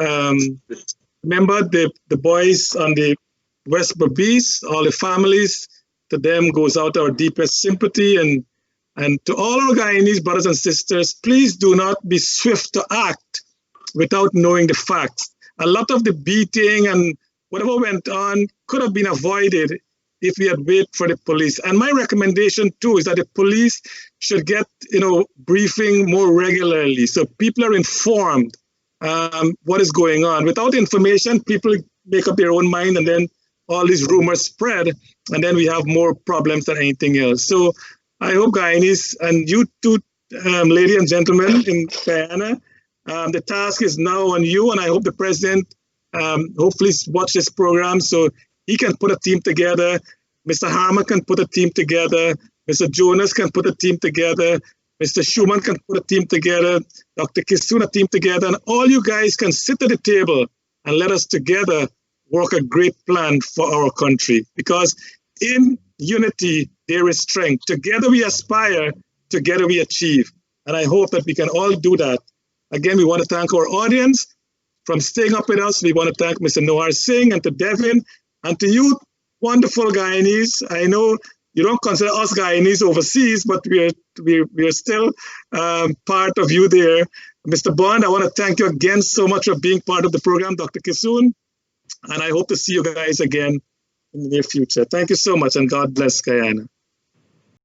remember the boys on the West Berbice, all the families. To them goes out our deepest sympathy. And to all our Guyanese brothers and sisters, please do not be swift to act without knowing the facts. A lot of the beating and whatever went on could have been avoided if we had waited for the police. And my recommendation too is that the police should get, briefing more regularly so people are informed what is going on. Without information, people make up their own mind, and then all these rumors spread, and then we have more problems than anything else. So I hope Guyanese, and you too, ladies and gentlemen in Guyana, the task is now on you, and I hope the president hopefully watch this program so he can put a team together. Mr. Harmer can put a team together. Mr. Jonas can put a team together. Mr. Schumann can put a team together. Dr. Kisun a team together. And all you guys can sit at the table and let us together work a great plan for our country. Because in unity, there is strength. Together we aspire. Together we achieve. And I hope that we can all do that. Again, we want to thank our audience from staying up with us. We want to thank Mr. Nohar Singh and to Devin. And to you, wonderful Guyanese. I know you don't consider us Guyanese overseas, but we are still part of you there. Mr. Bond, I want to thank you again so much for being part of the program, Dr. Kisun. And I hope to see you guys again in the near future. Thank you so much, and God bless Guyana.